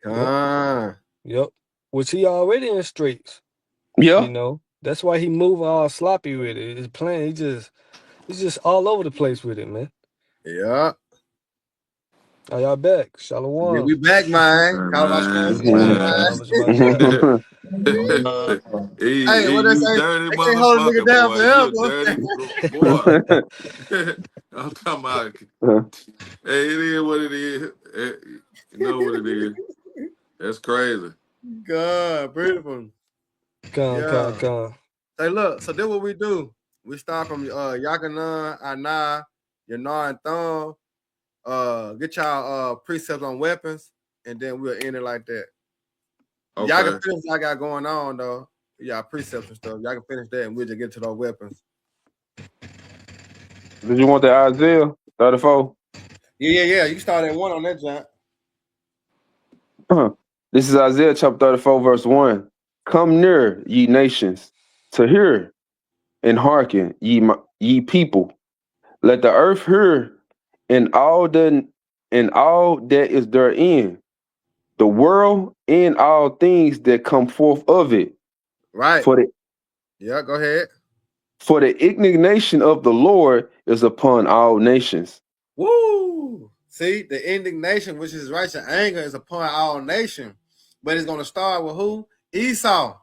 Yep. Which he already in streets. Yeah. You know, that's why he moving all sloppy with it. His plan, he's just all over the place with it, man. Yeah. Are y'all back? Shalom. Yeah, we back, man. Hey, what they You say? dirty They can't hold a nigga motherfucker, down boy. You a forever. dirty boy. I'm talking about. Hey, it is what it is. You know what it is. That's crazy. God, beautiful. Come. Say, look, so then what we do? We start from Yakanan, Ana, Yanar, and Thumb. Get y'all precepts on weapons, and then we'll end it like that. Okay. Y'all can finish what I got going on though. Y'all precepts and stuff. Y'all can finish that, and we'll just get to those weapons. Did you want the Isaiah 34? Yeah. You can start at 1 on that, John. This is Isaiah chapter 34, verse 1. Come near, ye nations, to hear and hearken, ye people. Let the earth hear, and all that is therein, the world and all things that come forth of it. Right. Go ahead. For the indignation of the Lord is upon all nations. Woo! See, the indignation, which is righteous anger, is upon all nations. But it's going to start with who? Esau.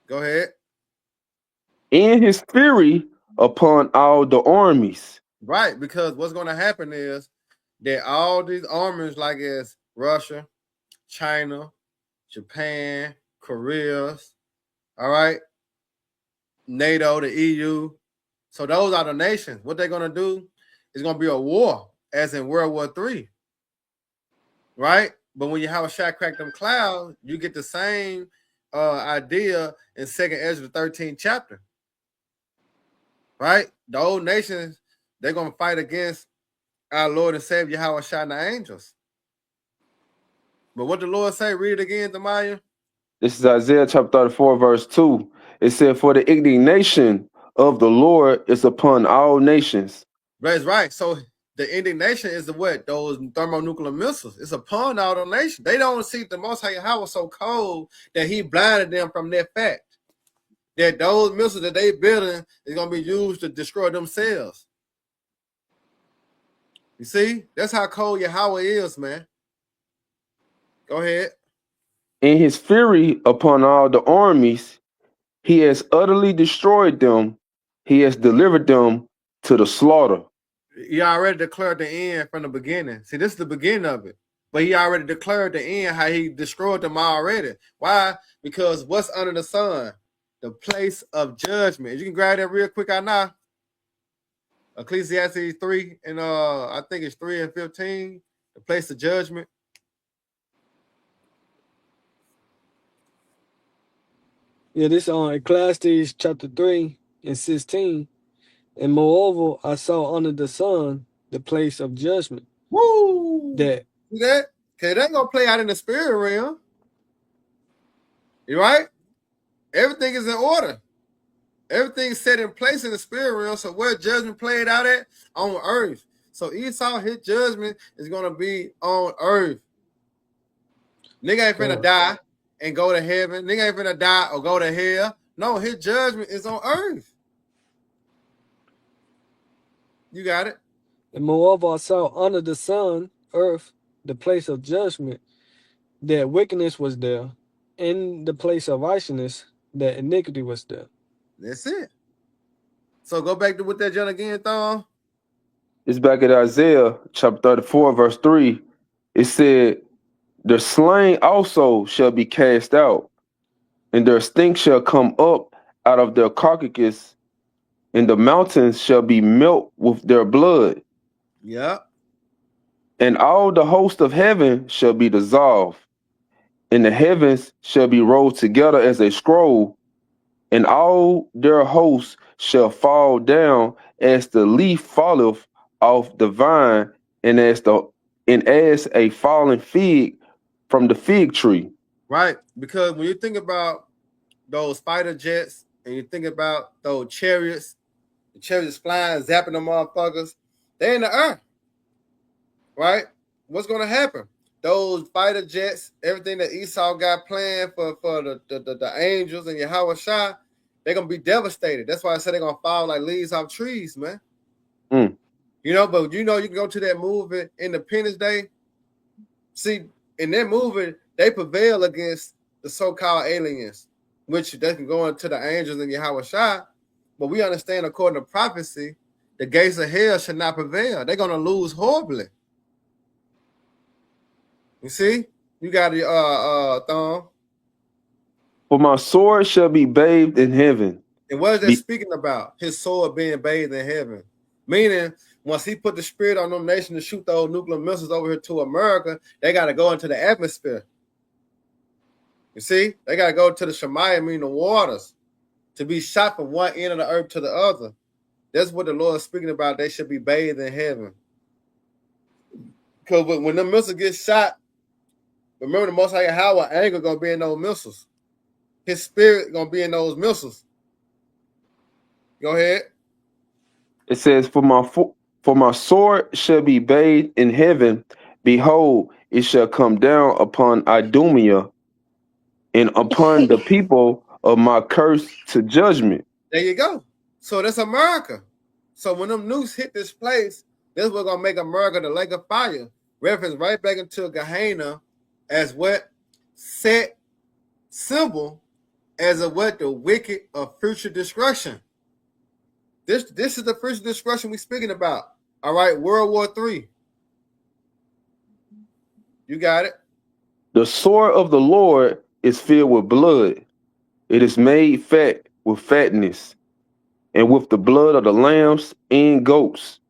Go ahead. In his fury upon all the armies. Right, because what's going to happen is that all these armies, like as Russia, China, Japan, Korea, all right, NATO, the EU. So those are the nations. What they're going to do is going to be a war, as in World War III. Right? But when you have a shot crack them clouds, you get the same idea in 2nd Ezra 13th chapter. Right? The old nations, they're going to fight against our Lord and Savior, Yahweh Shai and the angels. But what the Lord say? Read it again, Demaya. This is Isaiah chapter 34, verse 2. It said, for the indignation of the Lord is upon all nations. That's right. So the indignation is the what? Those thermonuclear missiles. It's upon all the nations. They don't see the Most High Yahweh so cold that he blinded them from that fact. That those missiles that they building is going to be used to destroy themselves. You see? That's how cold Yahweh is, man. Go ahead. In his fury upon all the armies, he has utterly destroyed them. He has delivered them to the slaughter. He already declared the end from the beginning. See, this is the beginning of it. But he already declared the end, how he destroyed them already. Why? Because what's under the sun? The place of judgment. You can grab that real quick out now. Ecclesiastes 3 and I think it's 3 and 15. The place of judgment. Yeah, this on Ecclesiastes chapter 3 and 16. And moreover, I saw under the sun the place of judgment. Woo! That. See that? Okay, that ain't gonna play out in the spirit realm. You right? Everything is in order. Everything's set in place in the spirit realm. So where judgment played out at? On earth. So Esau, his judgment is gonna be on earth. Nigga ain't finna die and go to heaven. Nigga ain't finna die or go to hell. No, his judgment is on earth. You got it. And moreover, I saw under the sun, earth, the place of judgment, that wickedness was there. In the place of righteousness, that iniquity was there. That's it. So go back to what that John again, Thon. It's back at Isaiah chapter 34, verse 3. It said, the slain also shall be cast out, and their stink shall come up out of their carcasses, and the mountains shall be melt with their blood, Yeah. and all the host of heaven shall be dissolved, and the heavens shall be rolled together as a scroll, and all their hosts shall fall down as the leaf falleth off the vine, and as a fallen fig from the fig tree. Right. Because when you think about those fighter jets and you think about those chariots, the chariots flying, zapping the motherfuckers, they in the air. Right? What's gonna happen? Those fighter jets, everything that Esau got planned for the angels and Yahweh Shai, they're gonna be devastated. That's why I said they're gonna fall like leaves off trees, man. Mm. You know, but you can go to that movie Independence Day. See, in that movie, they prevail against the so-called aliens, which they can go into the angels and Yahweh Shai. But we understand, according to prophecy, the gates of hell should not prevail. They're gonna lose horribly. You see, you got your thumb. For my sword shall be bathed in heaven. And what is that speaking about? His sword being bathed in heaven. Meaning, once he put the spirit on them nations to shoot those nuclear missiles over here to America, they got to go into the atmosphere. You see, they got to go to the Shemayim, meaning the waters, to be shot from one end of the earth to the other. That's what the Lord is speaking about. They should be bathed in heaven. Because when the missiles get shot, remember the Most High Yahweh anger going to be in those missiles. His spirit going to be in those missiles. Go ahead. It says, for my sword shall be bathed in heaven. Behold, it shall come down upon Idumea and upon the people of my curse to judgment. There you go. So that's America. So when them nukes hit this place, this what's gonna make America the lake of fire. Reference right back into Gehenna as what set symbol as a what the wicked of future destruction. This is the future destruction we're speaking about. All right, World War III. You got it. The sword of the Lord is filled with blood. It is made fat with fatness, and with the blood of the lambs and goats,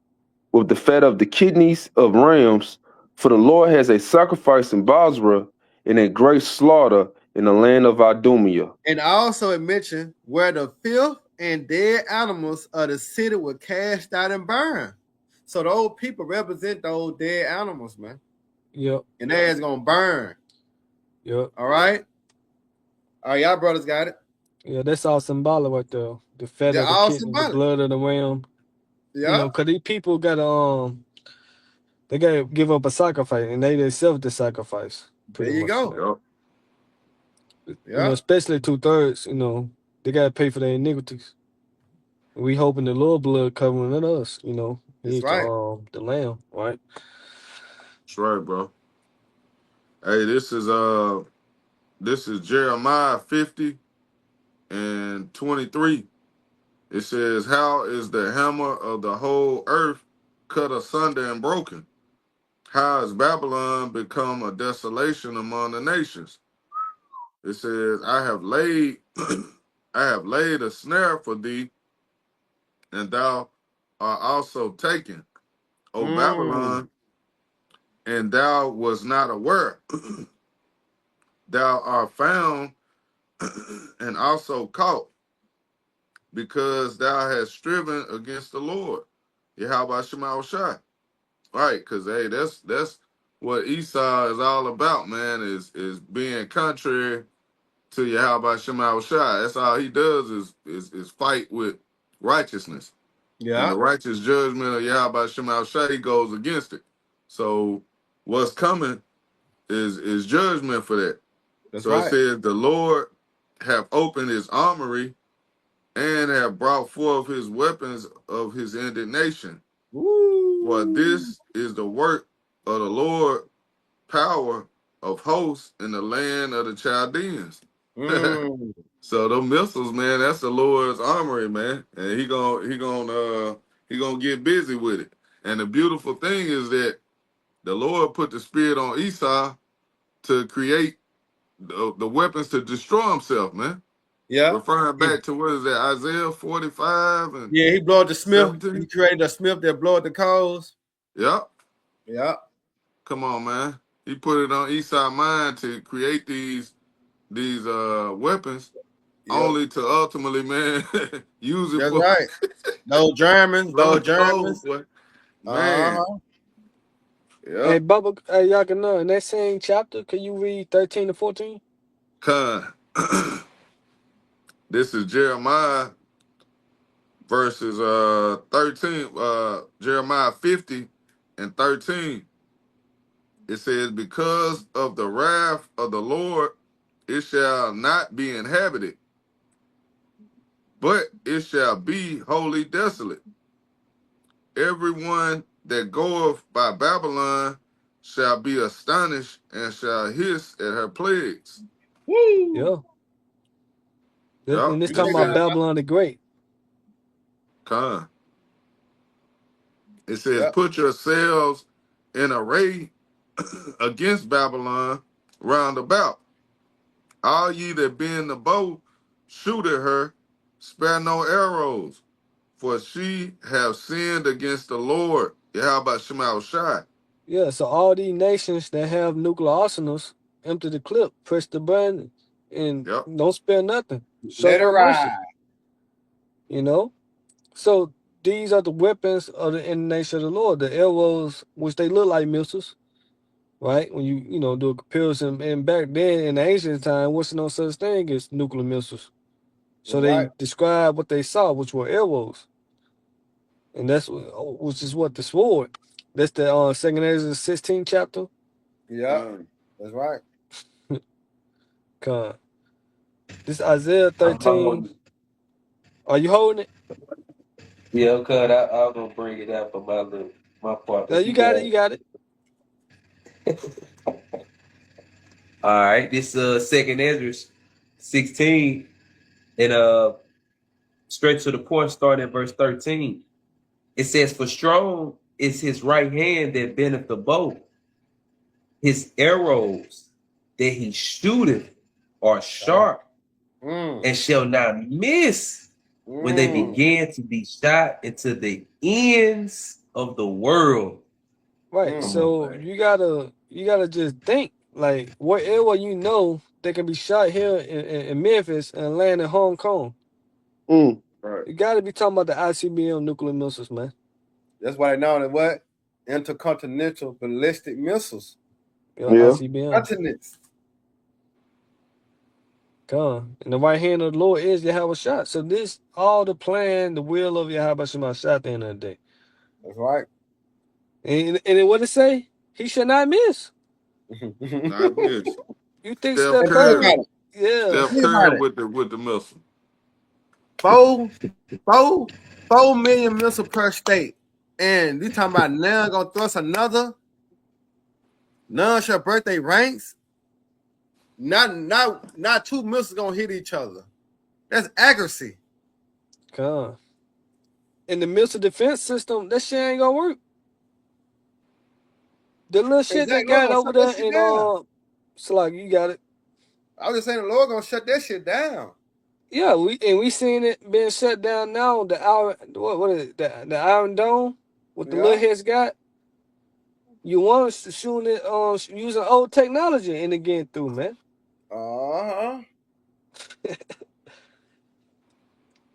with the fat of the kidneys of rams. For the Lord has a sacrifice in Basra, and a great slaughter in the land of Idumea. And also it mentioned where the filth and dead animals of the city were cast out and burned. So those people represent those dead animals, man. Yep. And their ass gonna burn. Yep. All right. All right, y'all brothers got it. Yeah, that's all symbolic right there. The fat They're of the all kidney, the symbolic. blood of the ram. Yeah. You know, cause these people gotta they gotta give up a sacrifice, and they themselves the sacrifice. There you go. Yep. Yeah. You know, especially 2/3. You know, they gotta pay for their iniquities. We hoping the Lord blood covering us. You know, That's he's right. the lamb, right? That's right, bro. Hey, this is Jeremiah 50 and 23. It says, how is the hammer of the whole earth cut asunder and broken? How has Babylon become a desolation among the nations? It says, I have laid a snare for thee, and thou art also taken, O Babylon, and thou was not aware. Thou art found and also caught, because thou hast striven against the Lord. Yahweh Shema Shai. Right, because hey, that's what Esau is all about, man, is being contrary to Yahweh Shema Shai. That's all he does is fight with righteousness. Yeah. And the righteous judgment of Yahweh Shema Shai, he goes against it. So what's coming is judgment for that. That's so right. It says the Lord have opened his armory and have brought forth his weapons of his indignation. For Woo. this is the work of the Lord, power of hosts in the land of the Chaldeans. Mm. So the missiles, man, that's the Lord's armory, man, and he gonna get busy with it. And the beautiful thing is that the Lord put the spirit on Esau to create the weapons to destroy himself, man. Yeah. Referring He, back to what is that, Isaiah 45 and yeah, he blowed the Smith. He 17? created a Smith that blowed the coals. Yep. Yeah. Come on, man. He put it on Esau's mind to create these weapons Yep. only to ultimately, man, use it That's for right. Those Germans, those blowing coals, Germans. boy. Man, Uh-huh. Hey, yep. Bubba, hey, y'all can know in that same chapter, can you read 13 to 14? Con. This is Jeremiah verses 13, Jeremiah 50 and 13. It says, because of the wrath of the Lord, it shall not be inhabited, but it shall be wholly desolate. Everyone that goeth by Babylon shall be astonished and shall hiss at her plagues. Woo. Yeah. Yep. And this You talking check about out. Babylon the Great. Con. It says, Yep. put yourselves in array against Babylon round about. All ye that be in the bow, shoot at her, spare no arrows, for she have sinned against the Lord. How about Shemal Shai? Yeah, so all these nations that have nuclear arsenals, empty the clip, press the button, and Yep. don't spare nothing. Show Let it no ride. mercy. You know? So these are the weapons of the in the nation of the Lord, the arrows, which they look like missiles, right? When you know, do a comparison, and back then in the ancient time, what's no such thing as nuclear missiles. So That's they right. describe what they saw, which were arrows. And that's which is what the sword. That's the Second Ezra 16 chapter. Yep. That's right. Con. This Isaiah I'm 13. holding. Are you holding it? Yeah, cuz I'm gonna bring it out for my part, No, but you you got got it. You it. got it. All right, this Second Ezra 16 and straight to the point, starting at verse 13. It says, for strong is his right hand that bendeth the bow, his arrows that he shooteth are sharp Mm. and shall not miss when they Mm. begin to be shot into the ends of the world. Right. Mm. Come on, So man. you gotta just think like wherever you know they can be shot here in Memphis and land in Hong Kong. Mm. Right. You gotta be talking about the ICBM nuclear missiles, man. That's why they know that what? Intercontinental ballistic missiles. Yeah, Yeah. ICBM. Continents. Come. And the right hand of the Lord is Yahweh shot. So this all the plan, the will of Yahweh Shema shot at the end of the day. That's right. And then what it say? He shall not miss. Not miss. You think Steph Steph And think Curry. Curry? about it. Yeah. Steph Think Curry about it. with the missile. 4 million missiles per state. And you talking about now gonna thrust another? None shall break their ranks. Not two missiles gonna hit each other. That's accuracy. Come. In the missile defense system, that shit ain't gonna work. The little shit they Exactly. Lord got gonna over shut that there shit in down. Slag, you got it. I was just saying the Lord gonna shut that shit down. Yeah, we seen it being shut down now. The iron what is it? The Iron Dome with the little Yeah. heads got. You want us to shoot it using old technology and it getting through, man. Uh-huh.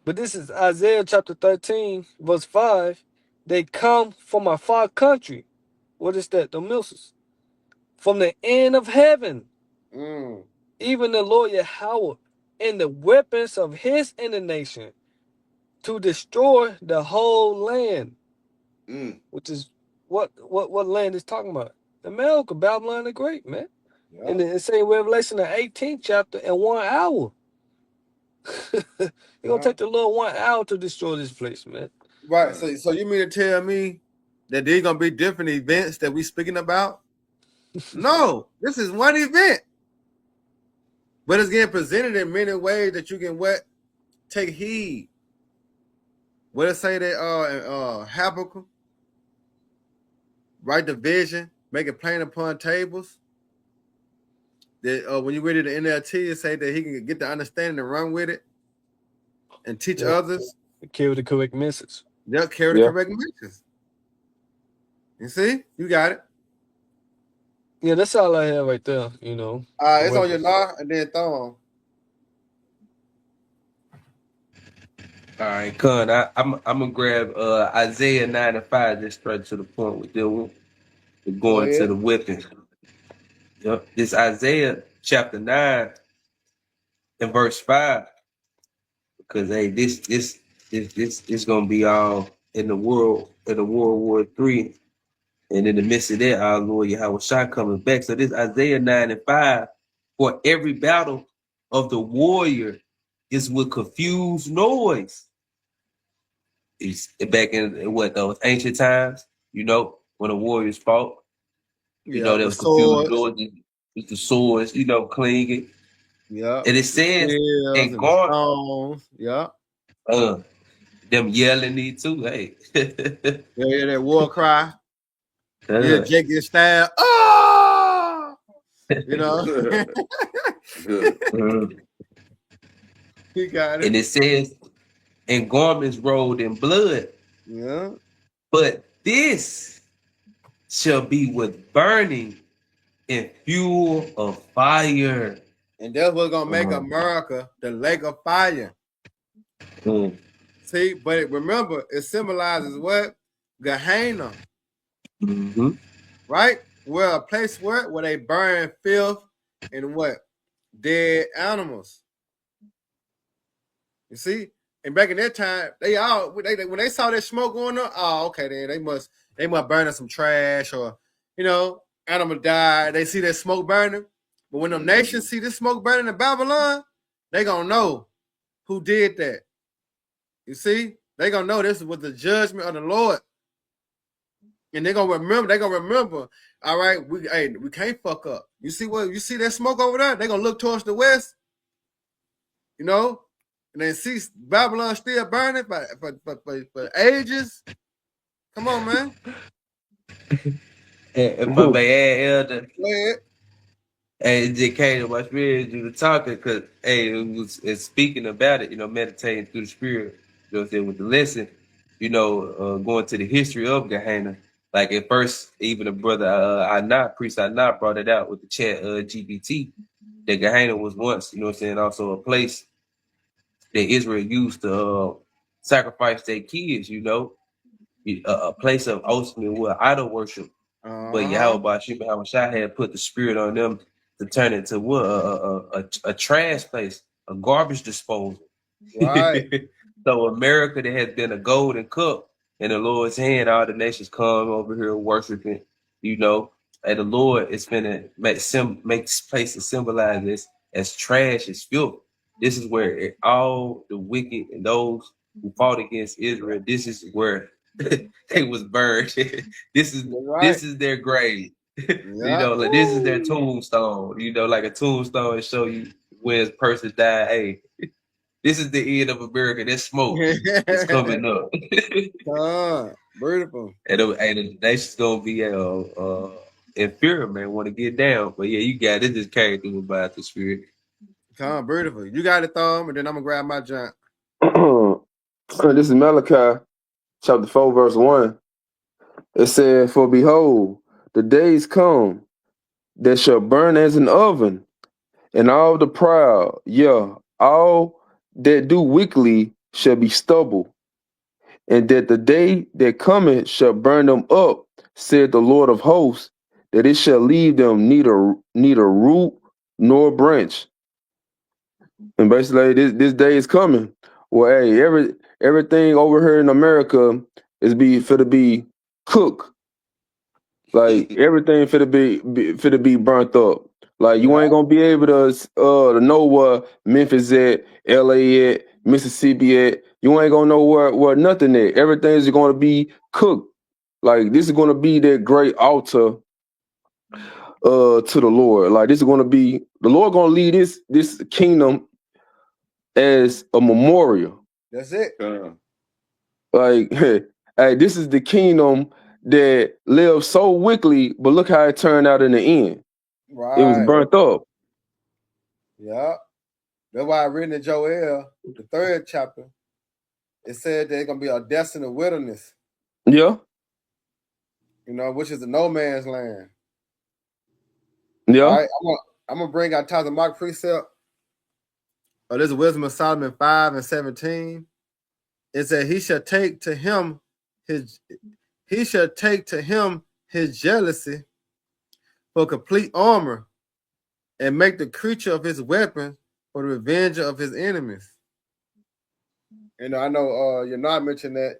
But this is Isaiah chapter 13, verse 5. They come from a far country. What is that? The missiles. From the end of heaven, Mm. even the Lord Yahweh, and the weapons of his indignation to destroy the whole land, Mm. which is what land is talking about. America, Babylon the Great, man. Yeah. And it's saying Revelation the 18th chapter in 1 hour. It's gonna Yeah. take the Lord 1 hour to destroy this place, man. Right. So you mean to tell me that these gonna be different events that we speaking about. No, this is one event, but it's getting presented in many ways that you can what take heed. What it say that Habakkuk, write the vision, make it plain upon tables. That when you read it in the NLT, it say that he can get the understanding and run with it and teach Yeah. others. Carry the correct message. They'll carry the Yeah. correct message. You see, you got it. Yeah, that's all I have right there. You know. It's on your law and then thumb. All right, Con, I'm gonna grab Isaiah 9 and 5 just straight to the point with dealing with going to the weapons. Yep. This Isaiah chapter 9 and verse 5. Because hey, this gonna be all in the World War III. And in the midst of that, our Lord Yahweh Shai coming back. So this Isaiah 9 and 5, for every battle of the warrior is with confused noise. It's back in what those ancient times, you know, when the warriors fought. You know, there was confused noise with the swords, you know, clinging. Yeah. And it says, and God, yeah. Them yelling me too, hey. Yeah, that war cry. Yeah, Jake get stabbed. Oh! You know. He got it. And it says, and garments rolled in blood. Yeah. But this shall be with burning and fuel of fire. And that's what's gonna make America the lake of fire. See, but remember, it symbolizes what? Gehenna. Right? Where a place where they burn filth and what? Dead animals. You see? And back in that time, when they saw that smoke going on, oh, okay, then they must burn some trash or, you know, animal died. They see that smoke burning. But when them nations see this smoke burning in Babylon, they gonna know who did that. You see? They gonna know this was the judgment of the Lord. And they're gonna remember, all right, we can't fuck up. You see that smoke over there? They're gonna look towards the west, you know, and then see Babylon still burning for ages. Come on, man. If I may add, Elder, Go ahead. hey, it just came to my spirit you were talking because hey, it's speaking about it, you know, meditating through the spirit, you know what I'm saying, with the lesson, you know, going to the history of Gehenna. Like at first, even the brother priest Anat brought it out with the chat GPT that Gehenna was once, you know what I'm saying, also a place that Israel used to sacrifice their kids, you know, a place of ultimate idol worship. But Yahweh Shai had put the spirit on them to turn it to a trash place, a garbage disposal. Right. So America that has been a golden cup in the Lord's hand, all the nations come over here worshiping, you know, and the Lord is gonna make this place to symbolize this as trash, as filth. This is where all the wicked and those who fought against Israel, this is where they was burned. This is their grave. You know, like this is their tombstone. You know, like a tombstone show you when a person died. Hey, this is the end of America. That smoke is coming up. Beautiful. And the nation's gonna be in fear, man. Want to get down, but yeah, you got it. Just carry through about the spirit. Beautiful. You got it, Thumb, and then I'm gonna grab my junk. This is Malachi chapter 4, verse 1. It said, for behold, the days come that shall burn as an oven, and all the proud, all that do wickedly shall be stubble, and that the day that cometh shall burn them up, said the Lord of hosts, that it shall leave them neither root nor branch. And basically, this day is coming. Well, hey, everything over here in America is to be cooked. Like everything to be burnt up. Like you ain't gonna be able to know where Memphis at, LA at, Mississippi at. You ain't gonna know where nothing at. Everything's gonna be cooked. Like this is going to be that great altar to the Lord. Like this is going to be the Lord going to lead this kingdom as a memorial. That's it. Like, hey, this is the kingdom that lived so wickedly, but look how it turned out in the end. Right. It was burnt up. Yeah. That's why I read in Joel, the 3rd chapter, it said there's gonna be a desolate wilderness. Yeah. You know, which is the no man's land. Yeah. All right. I'm gonna bring out Tyler Mark precept. This is Wisdom of Solomon 5:17. It said he shall take to him his jealousy for complete armor, and make the creature of his weapon for the revenge of his enemies. And I know you're not mentioning that.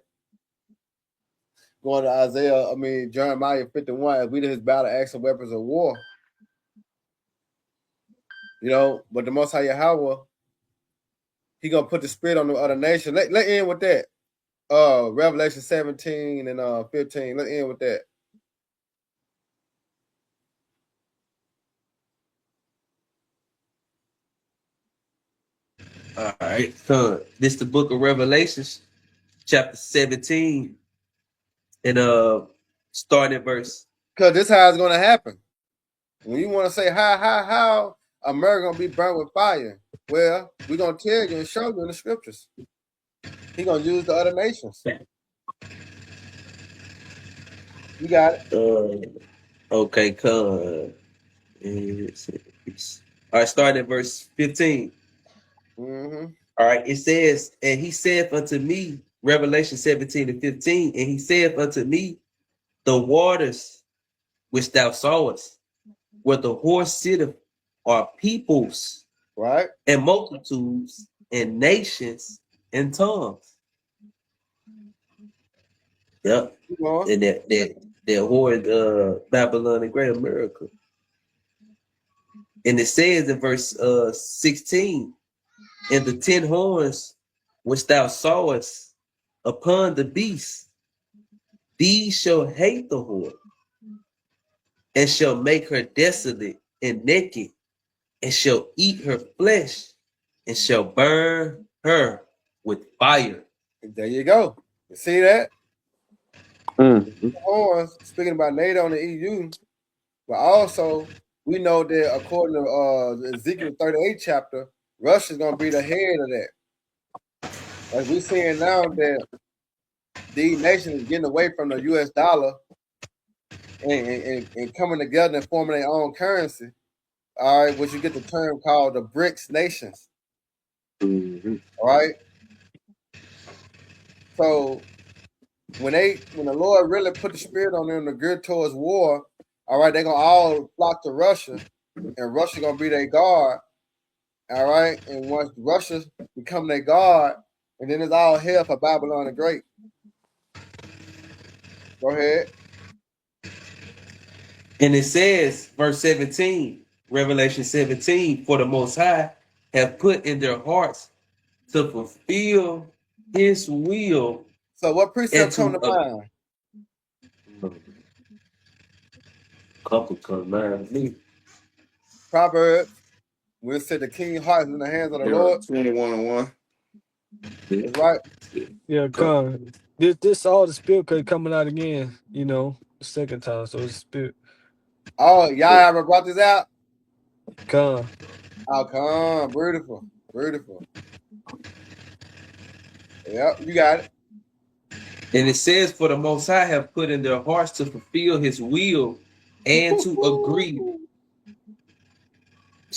Going to Jeremiah 51, as we did his battle axe and weapons of war. You know, but the Most High Yahweh, he gonna put the spirit on the other nation. Let end with that. Revelation 17 and 15. Let's end with that. All right. So this the book of Revelations, chapter 17, and starting at verse. Because this is how it's gonna happen. When you want to say how America gonna be burnt with fire, well, we're gonna tell you and show you in the scriptures. He gonna use the other nations. You got it. Okay, come. All right, starting at verse 15. Mm-hmm. All right, it says, and he saith unto me, Revelation 17:15, and he saith unto me, the waters which thou sawest, where the horse sitteth, are peoples, right, and multitudes, and nations, and tongues. Yep. And that horse, Babylon and Great America. And it says in verse 16, and the 10 horns which thou sawest upon the beast, these shall hate the whore, and shall make her desolate and naked, and shall eat her flesh, and shall burn her with fire. There you go. You see that? Mm-hmm. Horns, speaking about NATO and the EU, but also we know that according to Ezekiel 38 chapter, Russia's gonna be the head of that. As we're seeing now that these nations getting away from the US dollar and coming together and forming their own currency. All right, which you get the term called the BRICS nations. Mm-hmm. All right. So when the Lord really put the spirit on them to gear towards war, all right, they're gonna all flock to Russia, and Russia gonna be their guard. All right, and once Russia become their guard, and then it's all hell for Babylon the Great. Go ahead. And it says, verse 17, Revelation 17, for the Most High have put in their hearts to fulfill his will. So what precept come to mind? Couple come to me. Proverbs. We'll say the king's heart is in the hands of the Lord. 21:1. That's right. Yeah, come. This all the spirit could coming out again, you know, the second time. So it's spirit. Oh, y'all ever brought this out? Come. Oh, come. Beautiful. Beautiful. Yep, you got it. And it says, for the Most High have put in their hearts to fulfill his will and to agree.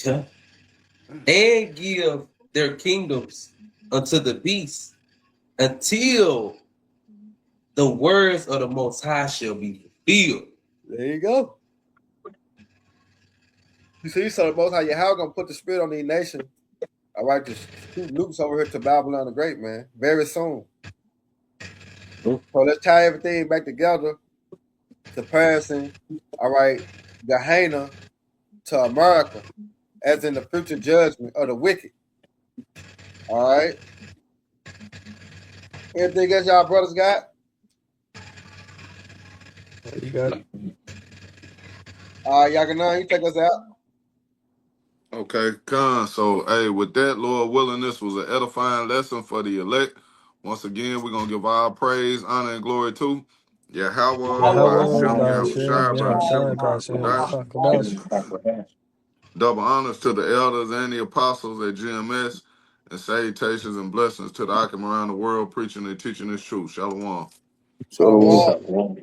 Yeah. And give their kingdoms unto the beast until the words of the Most High shall be fulfilled. There you go. You see, so the Most High Yahweh gonna put the spirit on these nations. All right, just shoot nukes over here to Babylon the Great, man, very soon. So let's tie everything back together. Comparison, all right, Gehenna to America, as in the future judgment of the wicked. All right. Anything else y'all brothers got? You got it. Yaganan, you take us out. Okay, Con. So, hey, with that, Lord willing, this was an edifying lesson for the elect. Once again, we're gonna give all praise, honor, and glory to Yahweh, Yahweh, Ba'ashem, Ba'ashem, Yahushua, Yahushua, Ba'ashem, Ba'ashem, Rakakwadash. Rakadash. Double honors to the elders and the apostles at GMS, and salutations and blessings to the Akim around the world preaching and teaching this truth. Shalom. Shalom. Shalom.